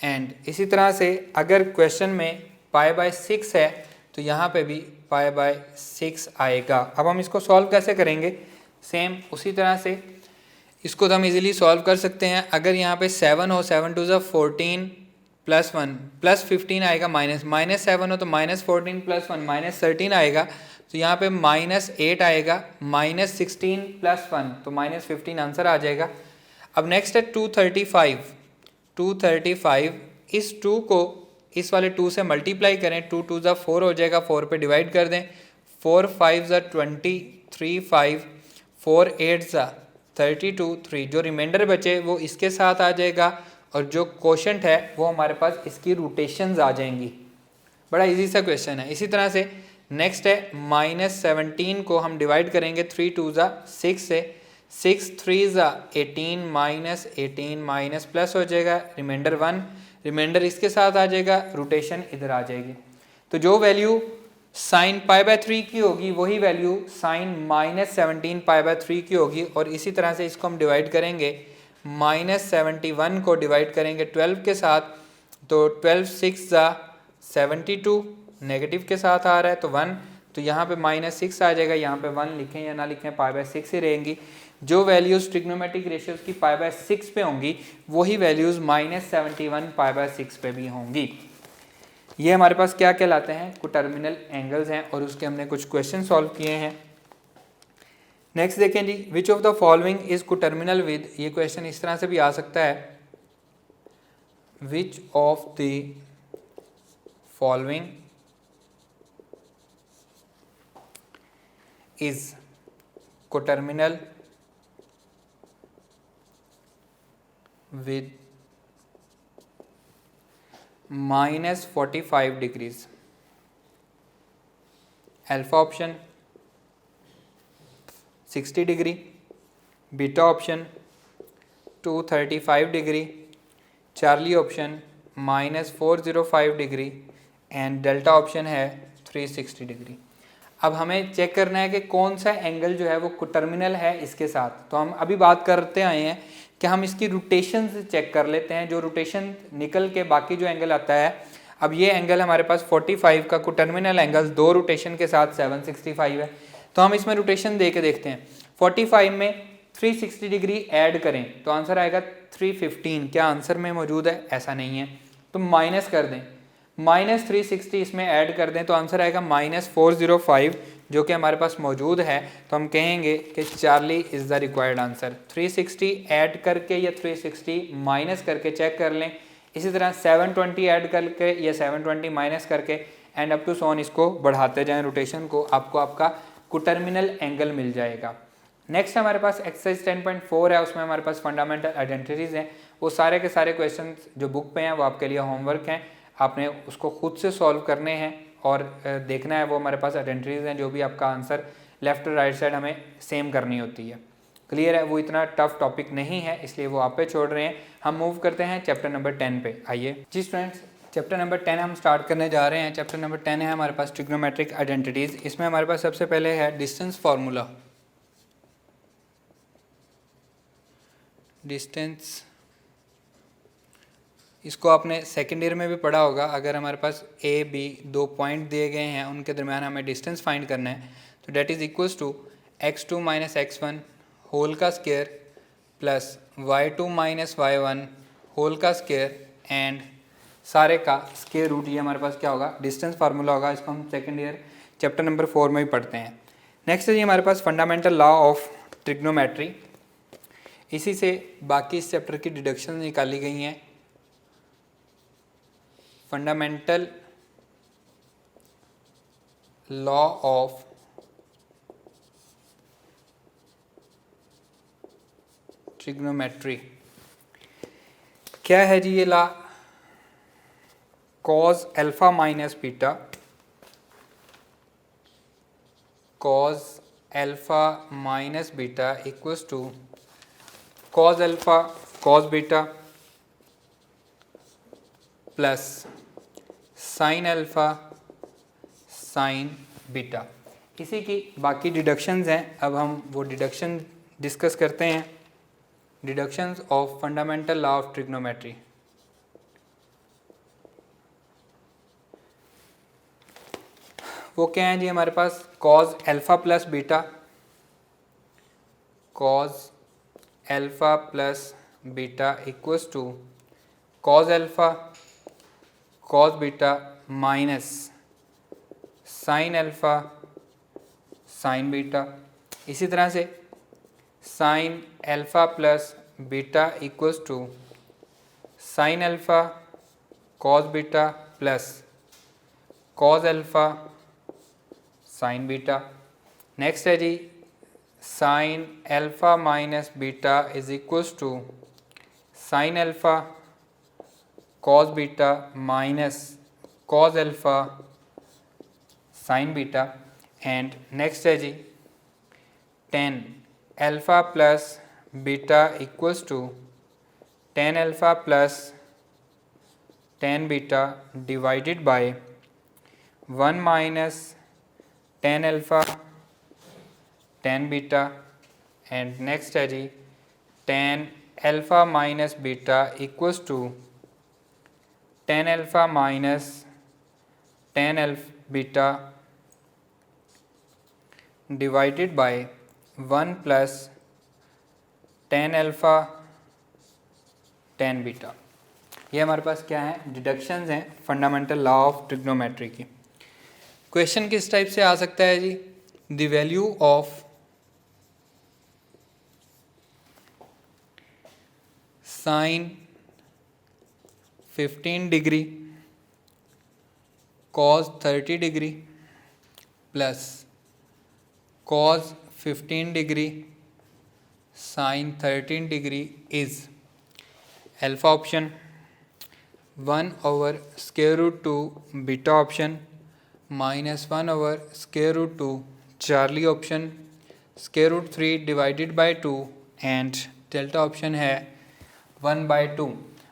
एंड इसी तरह से अगर क्वेश्चन में π/6 है तो यहाँ पे भी π/6 आएगा। अब हम इसको सॉल्व कैसे करेंगे, सेम उसी तरह से इसको तो हम इजीली सॉल्व कर सकते हैं। अगर यहाँ पे 7 हो, 7 2 ज़ा 14 + 1 +15 आएगा, -7 हो तो -14 + 1 -13 आएगा, तो यहाँ पे -8 आएगा, -16 + 1 तो -15 आंसर आ जाएगा। अब नेक्स्ट है 235, इस 2 को इस वाले 2 से मल्टीप्लाई करें, 2 2 ज़ा 4 हो जाएगा, 4 पे डिवाइड कर दें, 4 5 ज़ा 20, 3 5, 4 8 ज़ा 32, 3 जो रिमाइंडर बचे वो इसके साथ आ जाएगा, और जो कोशेंट है वो हमारे पास इसकी रोटेशंस आ जाएंगी। बड़ा इजी सा क्वेश्चन है। इसी तरह से नेक्स्ट है -17 को हम डिवाइड करेंगे 3 2 ज़ा 6 से, 6 3 ज़ा 18, -18 माइनस प्लस हो जाएगा, रिमाइंडर 1, रिमाइंडर इसके साथ आ जाएगा, रोटेशन इधर आ जाएगी। तो जो वैल्यू साइन π/3 की होगी वही वैल्यू साइन -17 π/3 की होगी। और इसी तरह से इसको हम डिवाइड करेंगे, -71 को डिवाइड करेंगे 12 के साथ, तो 12 6 ज़ा 72, नेगेटिव के साथ आ रहा है तो 1, तो यहाँ पे -6 आ जाएगा, यहाँ पे 1 लिखें या ना लिखें π/6 ही रहेंगी। जो वैल्यूज़ ट्रिग्नोमेट्रिक रेशियोज़ की π/6 पे होंगी वही वैल्यूज़ -71 π/6 पे भी होंगी। ये हमारे पास क्या कहलाते हैं, कुछ टर्मिनल एंगल्स हैं और उसके हमने कुछ क्वेश्चन सॉल्व किए हैं। नेक्स्ट देखें जी, which of the following is coterminal with, ये क्वेश्चन इस तरह से भी आ सकता है, which of the following is coterminal with -45 degrees. Alpha option 60 degree, beta option 235 degree, Charlie option -405 degree and delta option है 360 degree. अब हमें चेक करना है कि कौन सा एंगल जो है वो कोटर्मिनल है इसके साथ। तो हम अभी बात करते आए हैं कि हम इसकी रोटेशन से चेक कर लेते हैं, जो रोटेशन निकल के बाकी जो एंगल आता है। अब ये एंगल हमारे पास 45 का कोटर्मिनल एंगल 2 रोटेशन के साथ 765 है। तो हम इसमें रोटेशन दे के देखते हैं। 45 में 360 डिग्री ऐड करें तो आंसर आएगा 315। क्या आंसर में मौजूद है? ऐसा नहीं है। तो माइनस कर दें, -360 इसमें ऐड कर दें तो आंसर आएगा -405, जो कि हमारे पास मौजूद है। तो हम कहेंगे कि Charlie is the required answer. 360 add करके या 360 माइनस करके चेक कर लें। इसी तरह 720 ऐड करके या 720 माइनस करके एंड अप टू सोन इसको बढ़ाते जाएं रोटेशन को, आपको आपका कोटर्मिनल एंगल मिल जाएगा। नेक्स्ट हमारे पास एक्सरसाइज 10.4 है, उसमें हमारे पास फंडामेंटल आइडेंटिटीज़ हैं। वो सारे के सारे क्वेश्चन जो बुक पे हैं वो आपके लिए होमवर्क हैं, आपने उसको खुद से सॉल्व करने हैं और देखना है वो हमारे पास आइडेंटिटीज़ हैं, जो भी आपका आंसर लेफ्ट और राइट साइड हमें सेम करनी होती है। क्लियर है? वो इतना टफ टॉपिक नहीं है, इसलिए वो आप पे छोड़ रहे हैं। हम मूव करते हैं चैप्टर नंबर 10 पे। आइए जी स्टूडेंट्स, चैप्टर नंबर 10 हम स्टार्ट करने जा रहे हैं। चैप्टर नंबर 10 है हमारे पास ट्रिग्नोमेट्रिक आइडेंटिटीज़। इसमें हमारे पास सबसे पहले है डिस्टेंस फार्मूला। डिस्टेंस, इसको आपने सेकेंड ईयर में भी पढ़ा होगा। अगर हमारे पास ए बी 2 पॉइंट दिए गए हैं, उनके दरमियान हमें डिस्टेंस फाइंड करना है, तो that is equals to x2 - x1 whole का square plus y2 - y1 whole का स्क्वायर एंड सारे का स्क्वायर रूट। ये हमारे पास क्या होगा? डिस्टेंस फार्मूला होगा। इसको हम सेकेंड ईयर चैप्टर नंबर 4 में भी पढ़ते हैं। नेक्स्ट है जी हमारे पास फंडामेंटल लॉ ऑफ ट्रिग्नोमेट्री। इसी से बाकी इस चैप्टर की डिडक्शन निकाली गई हैं। फंडामेंटल लॉ ऑफ ट्रिग्नोमेट्री क्या है जी? ये law cos alpha minus beta, cos alpha minus beta equals to cos alpha cos beta plus sine alpha sine beta. इसी की बाकी डिडक्शंस हैं। अब हम वो डिडक्शन डिस्कस करते हैं। Deductions of fundamental law of trigonometry. वो क्या है जी हमारे पास? cos alpha plus beta, cos alpha plus beta equals to cos alpha cos beta minus sine alpha sine beta. इसी तरह से sine alpha plus beta equals to sine alpha cos beta plus cos alpha sine beta. Next है जी sine alpha minus beta is equals to sine alpha cos beta minus cos alpha sine beta. And next है जी tan alpha plus beta equals to tan alpha plus tan beta divided by 1 minus tan alpha tan beta. And next है जी tan alpha minus beta equals to tan alpha minus tan beta divided by 1 plus tan alpha tan beta. ये हमारे पास क्या है? Deductions हैं fundamental law of trigonometry की। Question किस टाइप से आ सकता है जी? The value of sine 15 degree cos 30 degree plus cos 15 degree sine 13 degree is alpha option 1/√2 beta option -1/√2 Charlie option √3 divided by 2 and delta option है 1/2।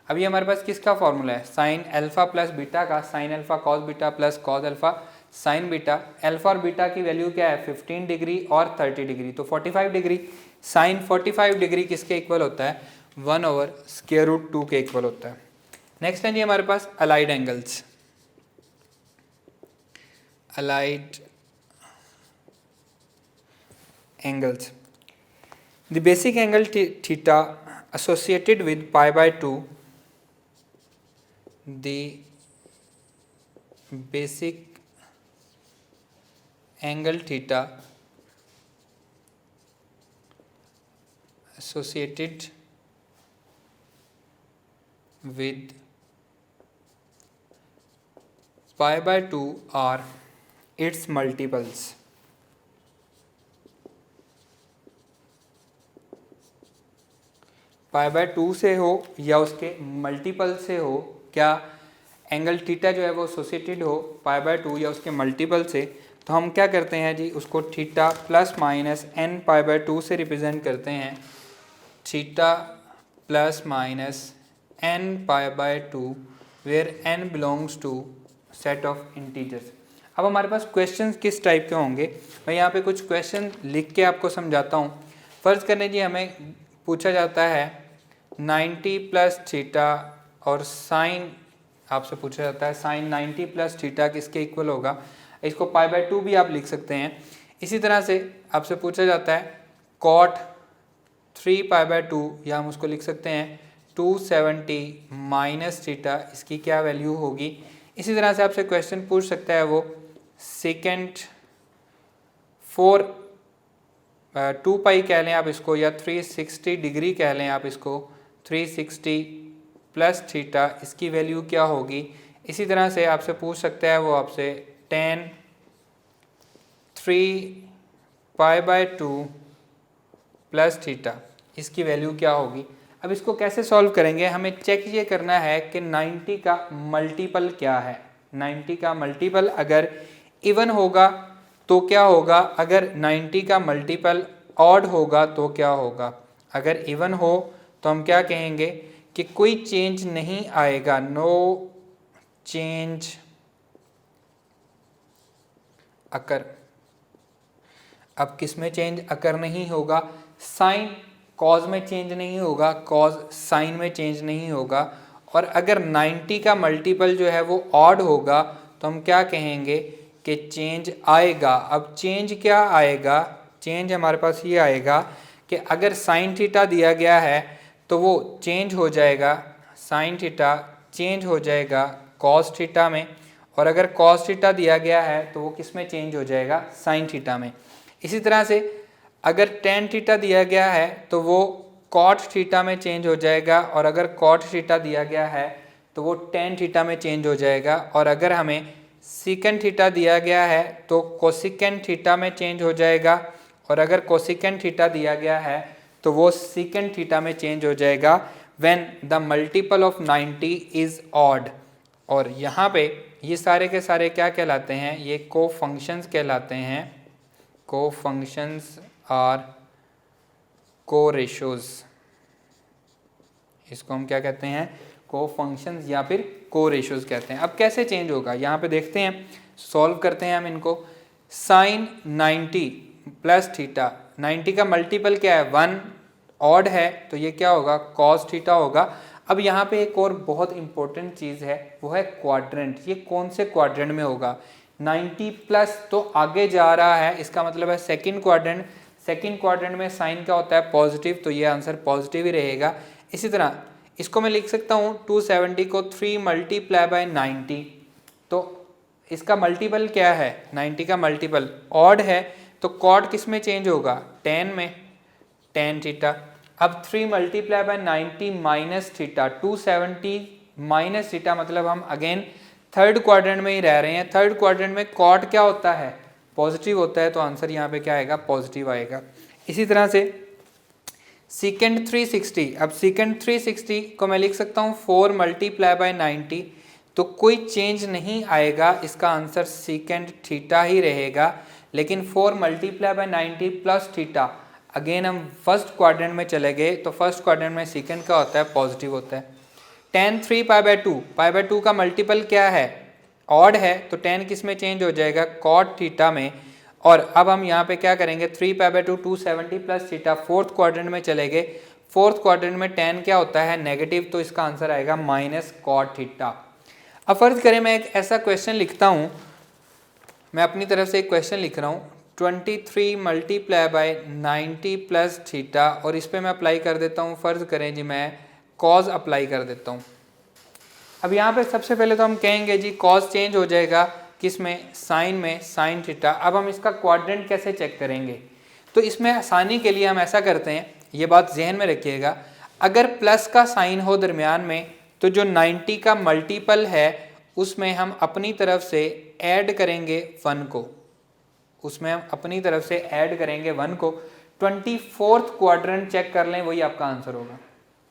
अभी हमारे पास किसका फॉर्मूला है? साइन अल्फा प्लस बीटा का, sine alpha cos beta plus cos alpha sine beta. Alpha और beta की value क्या है? 15 डिग्री और 30 डिग्री, तो 45 डिग्री। साइन 45 डिग्री किसके इक्वल होता है? 1/√2 के इक्वल होता है। नेक्स्ट है जी हमारे पास allied angles. Allied angles. The basic angle theta associated with pi/2, the basic angle theta associated with pi/2 are its multiples. pi/2 से हो या उसके मल्टीपल से हो, क्या एंगल थीटा जो है वो एसोसिएटेड हो pi/2 या उसके मल्टीपल से, तो हम क्या करते हैं जी, उसको theta plus minus n pi/2 से रिप्रेजेंट करते हैं। Theta plus minus n pi/2 where n belongs to set of integers. अब हमारे पास क्वेश्चन किस टाइप के होंगे, मैं यहाँ पे कुछ क्वेश्चन लिख के आपको समझाता हूँ। फ़र्ज़ करने जी हमें पूछा जाता है 90 प्लस थीटा और साइन, आपसे पूछा जाता है साइन 90 प्लस थीटा किसके इक्वल होगा। इसको pi/2 भी आप लिख सकते हैं। इसी तरह से आपसे पूछा जाता है कॉट 3 pi/2, या हम उसको लिख सकते हैं 270 माइनस थीटा, इसकी क्या वैल्यू होगी। इसी तरह से आपसे क्वेश्चन पूछ सकता है वो सेकेंड 2 पाई कह लें आप इसको, या 360 डिग्री कह लें आप इसको, 360 प्लस थीटा, इसकी वैल्यू क्या होगी। इसी तरह से आपसे पूछ सकता है वो आपसे tan 3 pi/2 प्लस थीटा, इसकी वैल्यू क्या होगी। अब इसको कैसे सॉल्व करेंगे, हमें चेक ये करना है कि 90 का मल्टीपल क्या है। 90 का मल्टीपल अगर इवन होगा तो क्या होगा, अगर 90 का मल्टीपल ऑड होगा तो क्या होगा। अगर इवन हो तो हम क्या कहेंगे कि कोई चेंज नहीं आएगा, नो चेंज अकर। अब किस में चेंज अकर नहीं होगा, साइन कॉज में चेंज नहीं होगा, कॉज साइन में चेंज नहीं होगा। और अगर 90 का मल्टीपल जो है वो ऑड होगा तो हम क्या कहेंगे कि चेंज आएगा। अब चेंज क्या आएगा, चेंज हमारे पास ये आएगा कि अगर साइन थीटा दिया गया है तो वो चेंज हो जाएगा, साइन थीटा चेंज हो जाएगा कॉस थीटा में, और अगर कॉस थीटा दिया गया है तो वो किस में चेंज हो जाएगा, साइन थीटा में। इसी तरह से अगर टेन थीटा दिया गया है तो वो कॉट थीटा में चेंज हो जाएगा, और अगर कॉट थीटा दिया गया है तो वो टेन थीटा में चेंज हो जाएगा, और अगर हमें सीकेंड थीटा दिया गया है तो कोसिकेंड थीटा में चेंज हो जाएगा, और अगर कोसिकेंड थीटा दिया गया है तो वो सीकेंड थीटा में चेंज हो जाएगा when the multiple of 90 is odd. और यहाँ पे ये सारे के सारे क्या कहलाते हैं, ये को फंक्शंस कहलाते हैं। को फंक्शंस आर को रेशोज, इसको हम क्या कहते हैं, को फंक्शंस या फिर को रेशोज कहते हैं। अब कैसे चेंज होगा यहाँ पे देखते हैं, सॉल्व करते हैं हम इनको। साइन 90 प्लस थीटा, 90 का मल्टीपल क्या है, 1 ऑड है, तो ये क्या होगा, कॉस थीटा होगा। अब यहाँ पे एक और बहुत इंपॉर्टेंट चीज़ है, वो है क्वाड्रेंट। ये कौन से क्वाड्रेंट में होगा, 90 प्लस तो आगे जा रहा है, इसका मतलब है सेकंड क्वाड्रेंट। सेकंड क्वाड्रेंट में साइन क्या होता है, पॉजिटिव, तो ये आंसर पॉजिटिव ही रहेगा। इसी तरह इसको मैं लिख सकता हूँ 270 को 3 मल्टीप्लाई बाय 90, तो इसका मल्टीपल क्या है, 90 का मल्टीपल ऑड है, तो कॉट किस में चेंज होगा, 10 में, tan थीटा। अब 3 multiply by 90 minus theta, 270 minus theta, मतलब हम अगेन थर्ड क्वाड्रेंट में ही रह रहे हैं। थर्ड क्वाड्रेंट में कॉट क्या होता है, पॉजिटिव होता है, तो आंसर यहाँ पे क्या आएगा, पॉजिटिव आएगा। इसी तरह से सेकेंड 360, अब सेकेंड 360 को मैं लिख सकता हूँ 4 मल्टीप्लाई बाय 90, तो कोई चेंज नहीं आएगा, इसका आंसर सेकेंड थीटा ही रहेगा। लेकिन 4 multiply by 90 plus theta, again हम फर्स्ट क्वाड्रेंट में चले गए, तो फर्स्ट क्वाड्रेंट में सेकेंड का होता है, पॉजिटिव होता है। tan 3 pi by 2, pi by 2 का मल्टीपल क्या है, ऑड है, तो tan किस में चेंज हो जाएगा, कॉट थीटा में। और अब हम यहाँ पे क्या करेंगे, 3 pi by 2 270 plus theta, fourth quadrant में चले गए। फोर्थ क्वाड्रेंट में tan क्या होता है, नेगेटिव, तो इसका आंसर आएगा माइनस कॉट थीटा। अब फर्ज करें मैं एक ऐसा क्वेश्चन लिखता हूँ, मैं अपनी तरफ से एक क्वेश्चन लिख रहा हूँ 23 मल्टीप्लाई बाय 90 प्लस थीटा, और इस पर मैं अप्लाई कर देता हूँ, फ़र्ज़ करें जी मैं कॉज अप्लाई कर देता हूँ। अब यहाँ पे सबसे पहले तो हम कहेंगे जी कॉज चेंज हो जाएगा किस में, साइन में, साइन थीटा। अब हम इसका क्वाड्रेंट कैसे चेक करेंगे, तो इसमें आसानी के लिए हम ऐसा करते हैं, ये बात जहन में रखिएगा, अगर प्लस का साइन हो दरमियान में, तो जो 90 का मल्टीपल है उसमें हम अपनी तरफ से ऐड करेंगे 1 को, उसमें हम अपनी तरफ से ऐड करेंगे 1 को। 24th क्वाड्रेंट चेक कर लें, वही आपका आंसर होगा।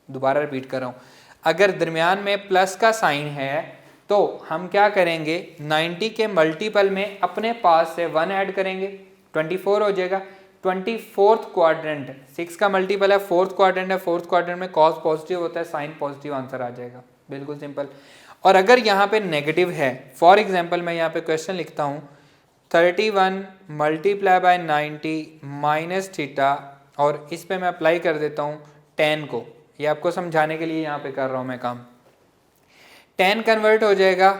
दोबारा रिपीट कर रहा हूँ, अगर दरमियान में प्लस का साइन है तो हम क्या करेंगे, 90 के मल्टीपल में अपने पास से 1 ऐड करेंगे, 24 हो जाएगा। 24th क्वाड्रेंट, 6 का मल्टीपल है, फोर्थ क्वाड्रेंट है, फोर्थ क्वाड्रेंट में कॉस पॉजिटिव होता है, साइन पॉजिटिव, आंसर आ जाएगा, बिल्कुल सिंपल। और अगर यहाँ पे नेगेटिव है, फॉर एग्जाम्पल मैं यहाँ पे क्वेश्चन लिखता हूँ 31 मल्टीप्लाई बाय 90 माइनस थीटा, और इस पे मैं अप्लाई कर देता हूँ tan को, ये आपको समझाने के लिए यहाँ पे कर रहा हूँ मैं काम। tan कन्वर्ट हो जाएगा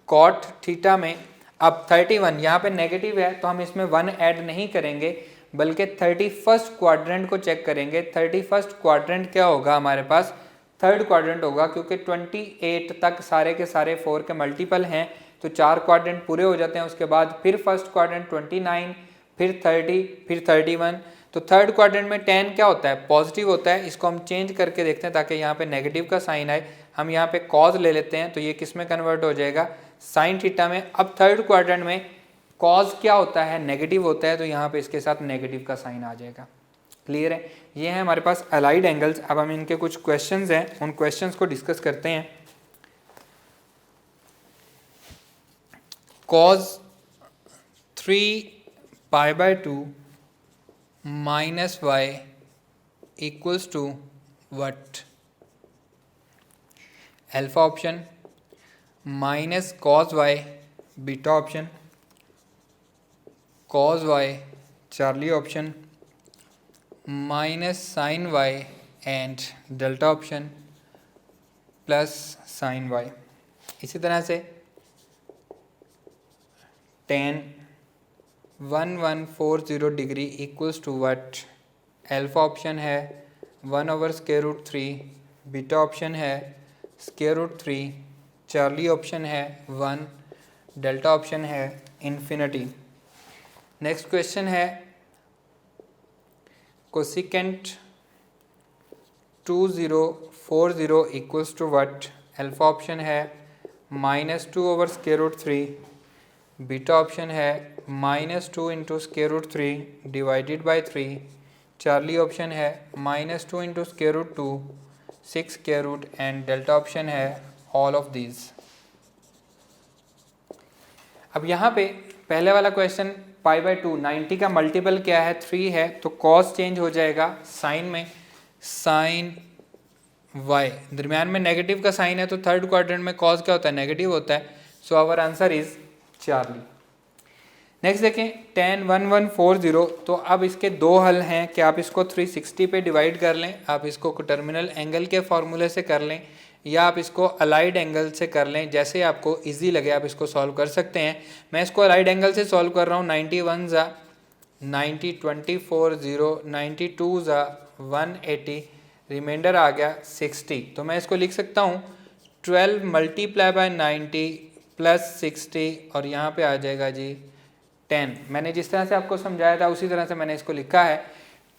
कॉट थीटा में। अब 31 यहाँ पे नेगेटिव है, तो हम इसमें 1 ऐड नहीं करेंगे, बल्कि 31st क्वाड्रेंट को चेक करेंगे। 31st क्वाड्रेंट क्या होगा हमारे पास, थर्ड क्वाड्रेंट होगा, क्योंकि 28 तक सारे के सारे 4 के मल्टीपल हैं, तो 4 क्वाड्रेंट पूरे हो जाते हैं। उसके बाद फिर फर्स्ट क्वाड्रेंट 29, फिर 30, फिर 31, तो थर्ड क्वाड्रेंट में tan क्या होता है, पॉजिटिव होता है। इसको हम चेंज करके देखते हैं ताकि यहाँ पे नेगेटिव का साइन आए। हम यहाँ पे कॉज ले लेते हैं, तो ये किस में कन्वर्ट हो जाएगा, साइन थीटा में। अब थर्ड क्वाड्रेंट में कॉज क्या होता है, नेगेटिव होता है, तो यहाँ पे इसके साथ नेगेटिव का साइन आ जाएगा। क्लियर है, ये है हमारे पास अलाइड एंगल्स। अब हम इनके कुछ क्वेश्चंस हैं, उन क्वेश्चंस को डिस्कस करते हैं। cos 3 pi by 2 minus Y equals to what, alpha option, minus cos Y beta option, cos Y Charlie option, minus sine Y and delta option, plus sine Y. इसी तरह से tan 1140 degree equals to what, alpha option है 1/√3, beta option है √3, Charlie option है 1, delta option है infinity. Next question है cosecant 2040 equals to what, alpha option है -2/√3, beta option है -2 into √3 divided by 3, Charlie option है -2 इंटू √2, 6 एंड डेल्टा ऑप्शन है all of these. अब यहाँ पे पहले वाला क्वेश्चन पाई बाय 2, 90 का मल्टीपल क्या है, 3 है, तो कॉस चेंज हो जाएगा साइन में, साइन वाई, दरमियान में नेगेटिव का साइन है, तो थर्ड क्वाड्रेंट में कॉस क्या होता है, नेगेटिव होता है। So our answer is Charlie. Next देखें tan 1140, तो अब इसके दो हल हैं कि आप इसको 360 पे डिवाइड कर लें, आप इसको टर्मिनल एंगल के फॉर्मूले से कर लें, या आप इसको अलाइड एंगल से कर लें, जैसे आपको इजी लगे आप इसको सॉल्व कर सकते हैं। मैं इसको अलाइड एंगल से सॉल्व कर रहा हूँ। 91 ज़ा 90, 24 0, 92 ज़ा 180, रिमाइंडर आ गया 60, तो मैं इसको लिख सकता हूँ 12 मल्टीप्लाई बाय 90 प्लस 60, और यहाँ पे आ जाएगा जी 10। मैंने जिस तरह से आपको समझाया था उसी तरह से मैंने इसको लिखा है।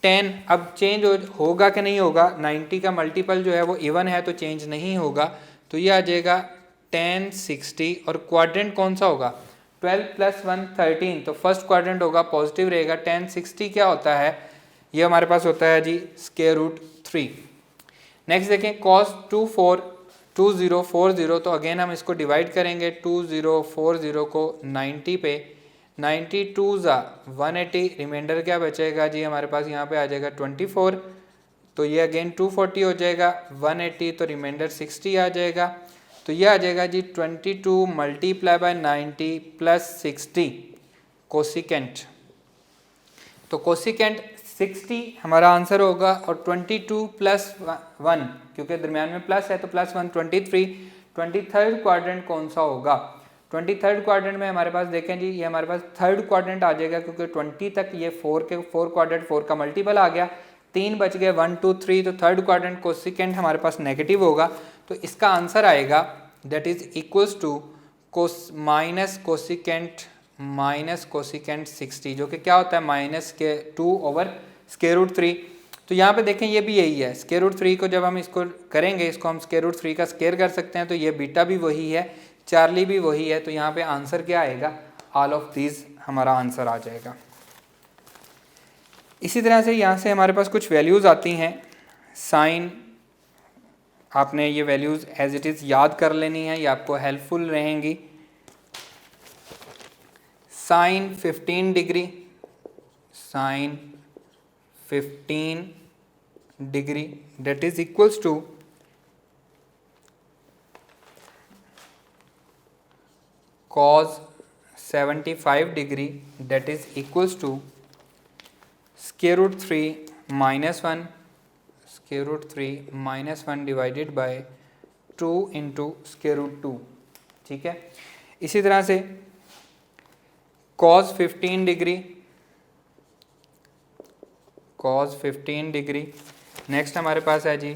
10 अब चेंज होगा कि नहीं होगा, 90 का मल्टीपल जो है वो इवन है तो चेंज नहीं होगा, तो ये आ जाएगा 10 60 और क्वाड्रेंट कौन सा होगा 12 + 1 13, तो फर्स्ट क्वाड्रेंट होगा पॉजिटिव रहेगा। 10 60 क्या होता है, ये हमारे पास होता है जी √3। नेक्स्ट देखें cos 2040, तो अगेन हम इसको डिवाइड करेंगे 2040 को 90 पे, 92 180, रिमाइंडर क्या बचेगा जी हमारे पास यहाँ पे आ जाएगा 24, तो ये अगेन 240 हो जाएगा, 180 तो रिमाइंडर 60 आ जाएगा, तो ये आ जाएगा जी 22 × 90 + 60 कोसिकेंट, तो कोसिकेंट 60 हमारा आंसर होगा, और 22 + 1 क्योंकि दरमियान में प्लस है तो +1 23। 23rd क्वाड्रेंट कौन सा होगा, 23rd क्वाड्रेंट में हमारे पास देखें जी ये हमारे पास थर्ड क्वाड्रेंट आ जाएगा, क्योंकि 20 तक ये 4 क्वाड्रेंट 4 का मल्टीपल आ गया, 3 बच गए 1 2 3, तो थर्ड क्वाड्रेंट कोसिकेंट हमारे पास नेगेटिव होगा, तो इसका आंसर आएगा that is equals to minus cosecant 60, जो कि क्या होता है -2/√3। तो यहाँ पे देखें ये भी यही है, √3 को जब हम इसको करेंगे, इसको हम √3 का स्केयर कर सकते हैं, तो ये बीटा भी वही है, चार्ली भी वही है, तो यहाँ पे आंसर क्या आएगा, ऑल ऑफ दीज हमारा आंसर आ जाएगा। इसी तरह से यहाँ से हमारे पास कुछ वैल्यूज़ आती हैं, साइन आपने ये वैल्यूज़ एज इट इज़ याद कर लेनी है, ये आपको हेल्पफुल रहेंगी। Sine 15 degree, sine 15 degree that is equals to cos 75 degree that is equals to √3 - 1 divided by 2 × √2, ठीक है। इसी तरह से cos 15 डिग्री, नेक्स्ट हमारे पास है जी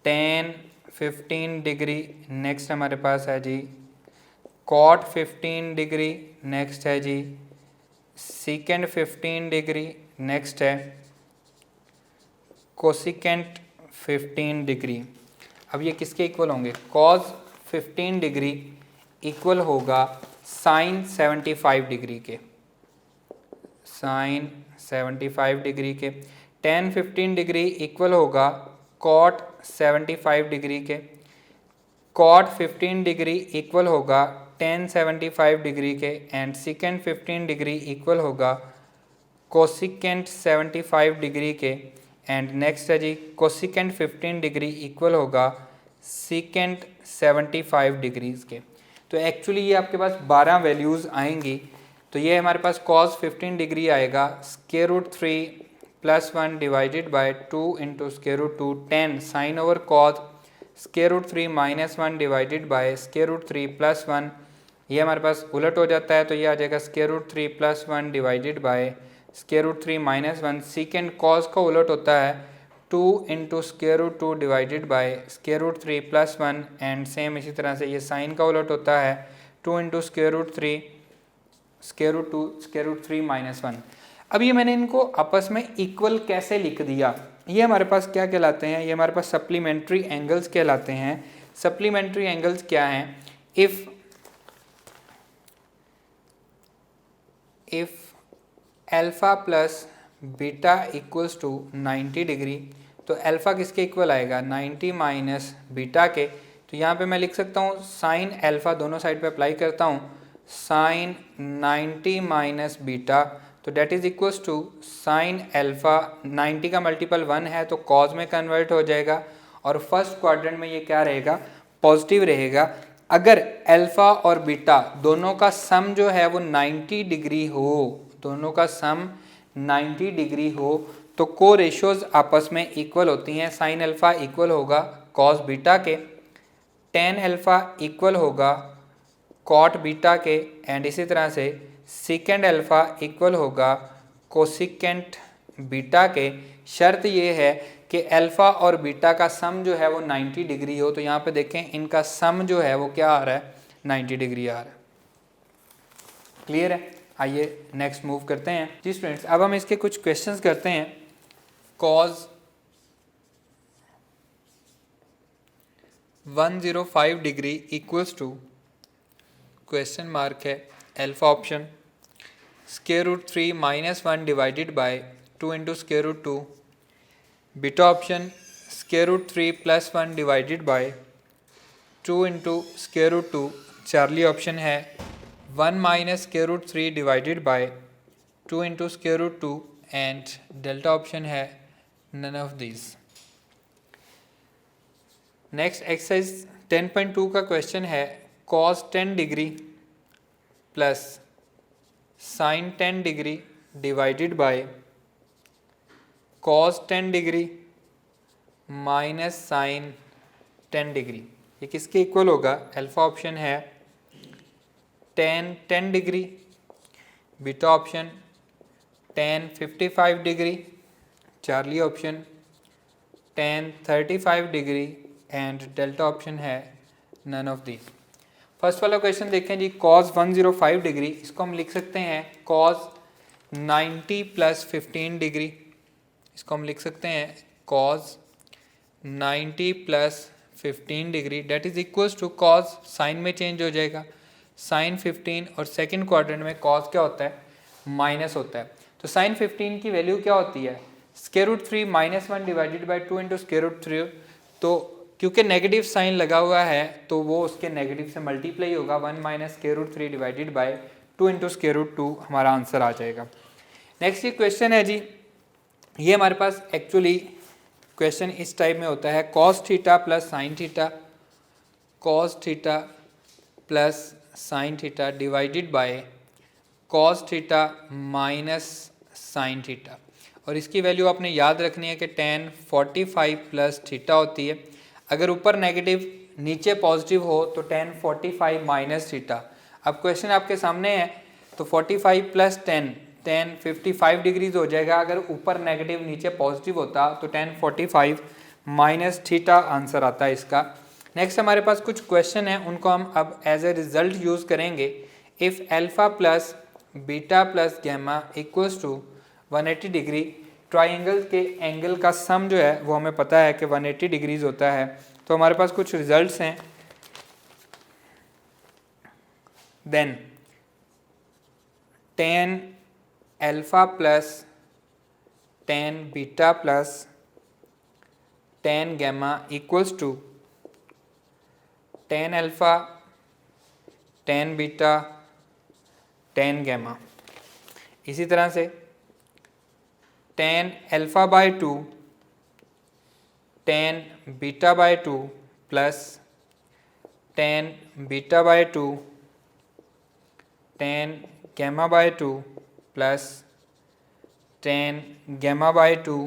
tan 15 डिग्री, नेक्स्ट हमारे पास है जी cot 15 डिग्री, नेक्स्ट है जी secant 15 डिग्री, नेक्स्ट है कोसिकेंट 15 डिग्री। अब ये किसके इक्वल होंगे, cos 15 डिग्री इक्वल होगा साइन 75 डिग्री के, साइन 75 डिग्री के। tan 15 डिग्री इक्वल होगा cot 75 डिग्री के, cot 15 डिग्री इक्वल होगा tan 75 डिग्री के, एंड secant 15 डिग्री इक्वल होगा कोसिकेंट 75 डिग्री के, एंड नेक्स्ट है जी कोसिकेंट 15 डिग्री इक्वल होगा secant 75 डिग्रीज के। तो एक्चुअली ये आपके पास 12 वैल्यूज़ आएंगी, तो ये हमारे पास cos 15 डिग्री आएगा √3 + 1 divided by 2 × √2 10 sine over cos √3 - 1 divided by √3 + 1, ये हमारे पास उलट हो जाता है, तो ये आ जाएगा √3 + 1 डिवाइडेड बाय √3 - 1, सीकेंड cos का उलट होता है 2 × √2 डिवाइडेड बाय √3 + 1, एंड सेम इसी तरह से ये साइन का उलट होता है 2 × √3 - 1। अब ये मैंने इनको आपस में इक्वल कैसे लिख दिया, ये हमारे पास क्या कहलाते हैं, ये हमारे पास सप्लीमेंट्री एंगल्स कहलाते हैं। सप्लीमेंट्री एंगल्स क्या हैं, if alpha plus beta equals to 90 degree, तो अल्फ़ा किसके इक्वल आएगा 90 माइनस बीटा के, तो यहाँ पे मैं लिख सकता हूँ साइन अल्फ़ा, दोनों साइड पे अप्लाई करता हूँ, साइन 90 माइनस बीटा, तो that is equals to sine alpha, 90 का मल्टीपल 1 है तो कॉज में कन्वर्ट हो जाएगा, और फर्स्ट क्वाड्रेंट में ये क्या रहेगा पॉजिटिव रहेगा। अगर अल्फ़ा और बीटा दोनों का सम जो है वो 90 डिग्री हो, दोनों का सम 90 डिग्री हो, तो को रेशियोज आपस में इक्वल होती हैं। साइन अल्फ़ा इक्वल होगा कॉस बीटा के, टेन अल्फ़ा इक्वल होगा कॉट बीटा के, एंड इसी तरह से सीकेंड अल्फ़ा इक्वल होगा कोसिकेंट बीटा के। शर्त ये है कि अल्फ़ा और बीटा का सम जो है वो 90 डिग्री हो, तो यहाँ पे देखें इनका सम जो है वो क्या आ रहा है 90 डिग्री आ रहा है। क्लियर है। आइए नेक्स्ट मूव करते हैं जी स्टूडेंट्स। अब हम इसके कुछ क्वेश्चंस करते हैं। Cos 105 degree equals to question mark है alpha option √3 - 1 divided by 2 into √2, beta option √3 + 1 divided by 2 into √2, Charlie option है 1 - √3 divided by 2 into √2 and delta option है none of these. Next exercise 10.2 का क्वेश्चन है cos 10 degree plus sin 10 degree divided by cos 10 degree minus sin 10 degree. ये किसके equal होगा? Alpha option है tan 10 degree, beta option tan 55 degree, Charlie option tan 35 degree and delta option है none of these. First वाला question देखें जी, cos 105 degree, इसको हम लिख सकते हैं cos 90 + 15 डिग्री। इसको हम लिख सकते हैं cos 90 + 15 degree that is equals to cos, sine में चेंज हो जाएगा, sin 15 और सेकंड क्वाड्रेंट में cos क्या होता है? माइनस होता है। तो sin 15 की वैल्यू क्या होती है? √3 - 1 डिवाइडेड बाय 2 इंटू √3। तो क्योंकि नेगेटिव साइन लगा हुआ है तो वो उसके नेगेटिव से मल्टीप्लाई होगा, 1 - √3 डिवाइडेड बाय 2 इंटू √2 हमारा आंसर आ जाएगा। नेक्स्ट ये क्वेश्चन है जी, ये हमारे पास एक्चुअली क्वेश्चन इस टाइप में होता है cos theta plus sine theta, cos theta plus sine theta divided by cos theta minus sine theta. और इसकी वैल्यू आपने याद रखनी है कि tan 45 प्लस थीटा होती है। अगर ऊपर नेगेटिव नीचे पॉजिटिव हो तो tan 45 माइनस थीटा। अब क्वेश्चन आपके सामने है तो 45 प्लस 10 tan 55 डिग्रीज हो जाएगा। अगर ऊपर नेगेटिव नीचे पॉजिटिव होता तो tan 45 माइनस थीटा आंसर आता है इसका। नेक्स्ट हमारे पास कुछ क्वेश्चन हैं, उनको हम अब एज ए रिजल्ट यूज़ करेंगे। If alpha plus beta plus gamma equals to 180 degree, triangle के एंगल का सम जो है वो हमें पता है कि 180 डिग्रीज होता है। तो हमारे पास कुछ रिजल्ट्स हैं। Then tan alpha plus tan beta plus tan gamma equals to tan alpha tan beta tan gamma. इसी तरह से tan alpha by 2 tan beta by 2 plus tan beta by 2 tan gamma by 2 plus tan gamma by 2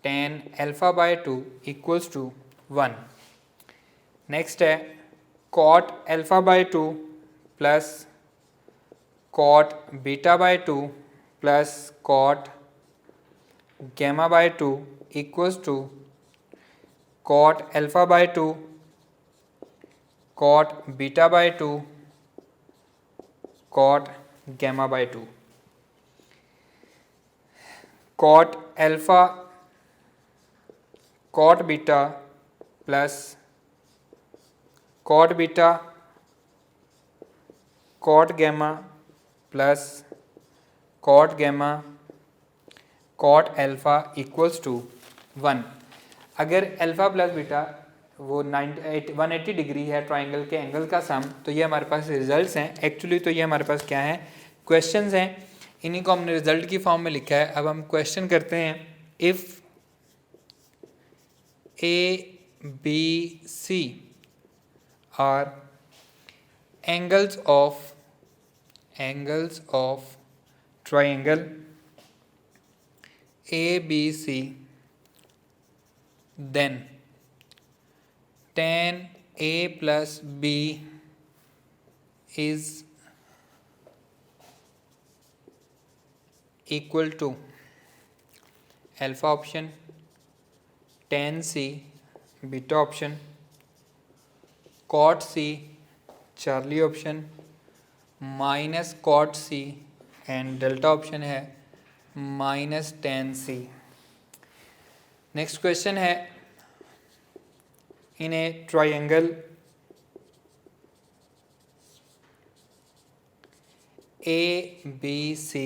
tan alpha by 2 equals to 1। Next है cot alpha by 2 plus cot beta by 2 plus cot gamma by 2 equals to cot alpha by 2 cot beta by 2 cot gamma by 2। cot alpha cot beta plus cot beta cot gamma plus cot gamma cot alpha equals to 1। अगर alpha plus beta वो 180 degree है triangle के angle का सम, तो ये हमारे पास results हैं। Actually तो ये हमारे पास क्या है? क्वेश्चंस हैं, इन्हीं को हमने रिजल्ट की फॉर्म में लिखा है। अब हम क्वेश्चन करते हैं, if ABC are angles of triangle ABC, then tan A plus B is equal to alpha option tan C, beta option cot C, Charlie option minus cot C and delta option है minus ten C. Next question है, in a triangle ABC,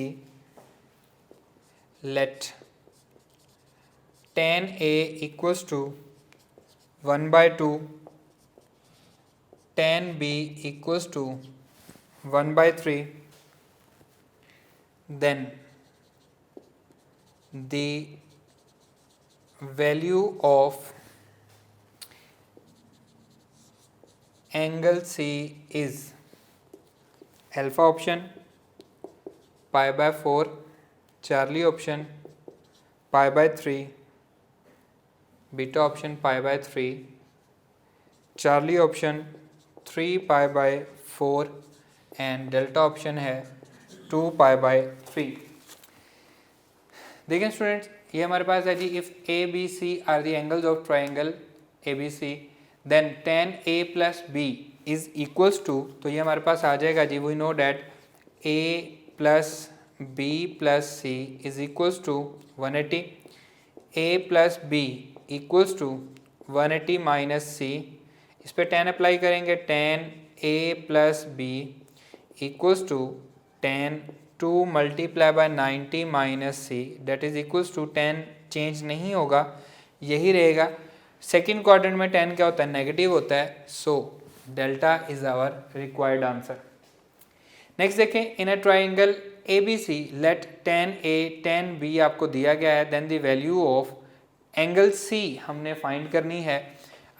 let tan A equals to 1/2, tan B equals to 1/3, then the value of angle C is alpha option pi/4, Charlie option pi/3, beta option pi/3, Charlie option 3 pi/4 and delta option है 2 pi/3। देखें students, ये हमारे पास है जी, if A B C are the angles of triangle A B C then tan A plus B is equals to, तो ये हमारे पास आ जाएगा जी, we know that A plus B plus C is equals to 180, A plus B equals to 180 minus C, इस पर tan apply करेंगे, tan A plus B equals to tan 2 multiply by 90 minus C that is equals to tan change नहीं होगा, यही रहेगा। Second quadrant में tan क्या होता है, नेगेटिव होता है, so delta is our required answer. Next देखें, in a triangle ABC let tan A tan B आपको दिया गया है, then the value of angle C हमने फाइंड करनी है।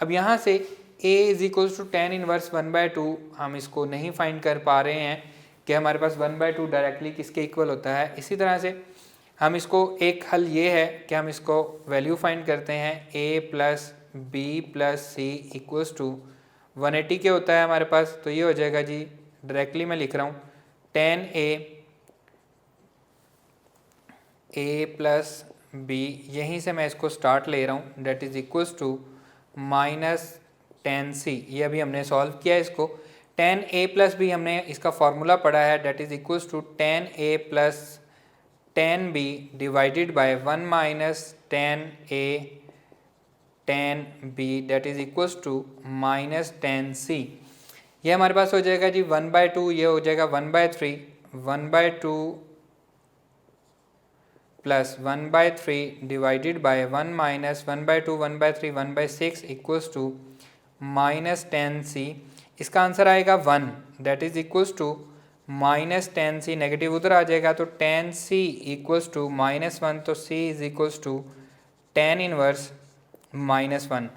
अब यहाँ से A is equals to tan inverse 1/2 हम इसको नहीं फाइंड कर पा रहे हैं कि हमारे पास 1/2 डायरेक्टली किसके इक्वल होता है। इसी तरह से हम इसको, एक हल ये है कि हम इसको वैल्यू फाइंड करते हैं, A plus B plus C equals to 180 के होता है हमारे पास, तो ये हो जाएगा जी, डायरेक्टली मैं लिख रहा हूँ tan A प्लस बी, यहीं से मैं इसको स्टार्ट ले रहा हूँ, that is equals to minus tan C, ये अभी हमने सॉल्व किया इसको। tan A प्लस बी हमने इसका फॉर्मूला पढ़ा है, that is equals to tan A plus tan B divided by 1 minus tan A tan B that is equals to minus tan C। ये हमारे पास हो जाएगा जी 1/2, ये हो जाएगा 1/3, 1/2 plus 1/3 divided by 1 minus 1/2 1/3 1/6 equals to minus tan C। इसका answer आएगा 1, that is equals to minus tan C, negative उधर आ जाएगा, तो tan C इक्वल्स टू -1, तो C is equals to tan inverse -1।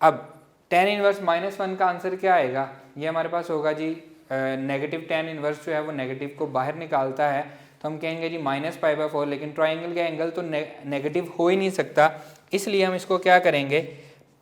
अब tan इनवर्स -1 का आंसर क्या आएगा, ये हमारे पास होगा जी, नेगेटिव tan इनवर्स जो है वो नेगेटिव को बाहर निकालता है, तो हम कहेंगे जी -π/4, लेकिन ट्राइंगल का एंगल तो नेगेटिव हो ही नहीं सकता, इसलिए हम इसको क्या करेंगे,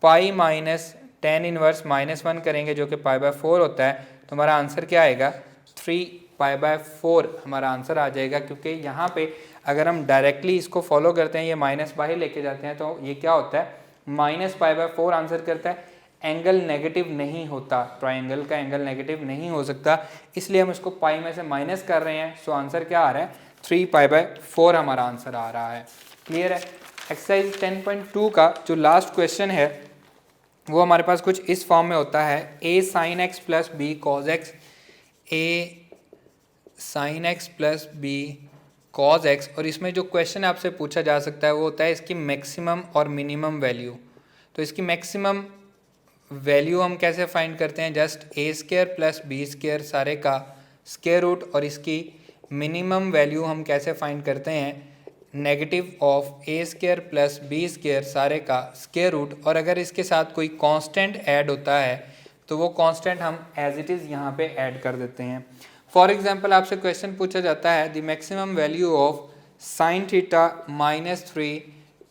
पाई माइनस tan इनवर्स -1 करेंगे, जो कि π/4 होता है, तो हमारा आंसर क्या आएगा, 3π/4 हमारा आंसर आ जाएगा। क्योंकि यहाँ पे अगर हम डायरेक्टली इसको फॉलो करते हैं, ये माइनस बाहर लेके जाते हैं, तो ये क्या होता है, -π/4 आंसर करता है, एंगल नेगेटिव नहीं होता, ट्राइंगल का एंगल नेगेटिव नहीं हो सकता, इसलिए हम इसको पाई में से माइनस कर रहे हैं, सो आंसर क्या आ रहा है, 3π/4 हमारा आंसर आ रहा है। क्लियर है। एक्सरसाइज 10.2 का जो लास्ट क्वेश्चन है वो हमारे पास कुछ इस फॉर्म में होता है, a sin x plus B cos x, a sin x plus B cos x, और इसमें जो क्वेश्चन आपसे पूछा जा सकता है वो होता है इसकी मैक्सिमम और मिनिमम वैल्यू। तो इसकी मैक्सिमम वैल्यू हम कैसे फाइंड करते हैं, जस्ट a² प्लस b² सारे का स्क्वायर रूट, और इसकी मिनिमम वैल्यू हम कैसे फाइंड करते हैं, negative of a² plus b² सारे का स्क्वायर रूट, और अगर इसके साथ कोई कांस्टेंट ऐड होता है तो वो कांस्टेंट हम एज इट इज़ यहाँ पे ऐड कर देते हैं। फॉर एग्जांपल आपसे क्वेश्चन पूछा जाता है the maximum value of sine theta -3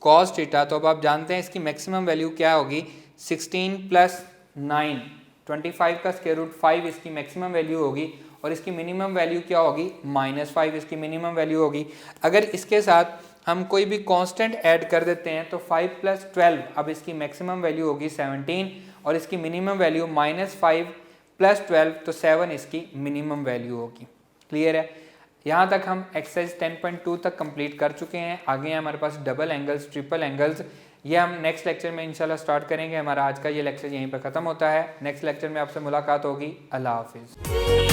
cos theta, तो अब आप जानते हैं इसकी मैक्सिमम वैल्यू क्या होगी, 16 प्लस 9 25 का स्क्वायर रूट 5 इसकी मैक्सिमम वैल्यू होगी, और इसकी मिनिमम वैल्यू क्या होगी, -5 इसकी मिनिमम वैल्यू होगी। अगर इसके साथ हम कोई भी कांस्टेंट ऐड कर देते हैं तो 5 + 12, अब इसकी मैक्सिमम वैल्यू होगी 17, और इसकी मिनिमम वैल्यू -5 प्लस 12 तो 7 इसकी मिनिमम वैल्यू होगी। क्लियर है? यहाँ तक हम एक्सरसाइज 10.2 तक कंप्लीट कर चुके हैं। आगे हैं हमारे पास डबल एंगल्स, ट्रिपल एंगल्स, ये हम नेक्स्ट लेक्चर में इंशाल्लाह स्टार्ट करेंगे। हमारा आज का ये लेक्चर यहीं पर ख़त्म होता है। नेक्स्ट लेक्चर में आपसे मुलाकात होगी। अल्लाह हाफिज़।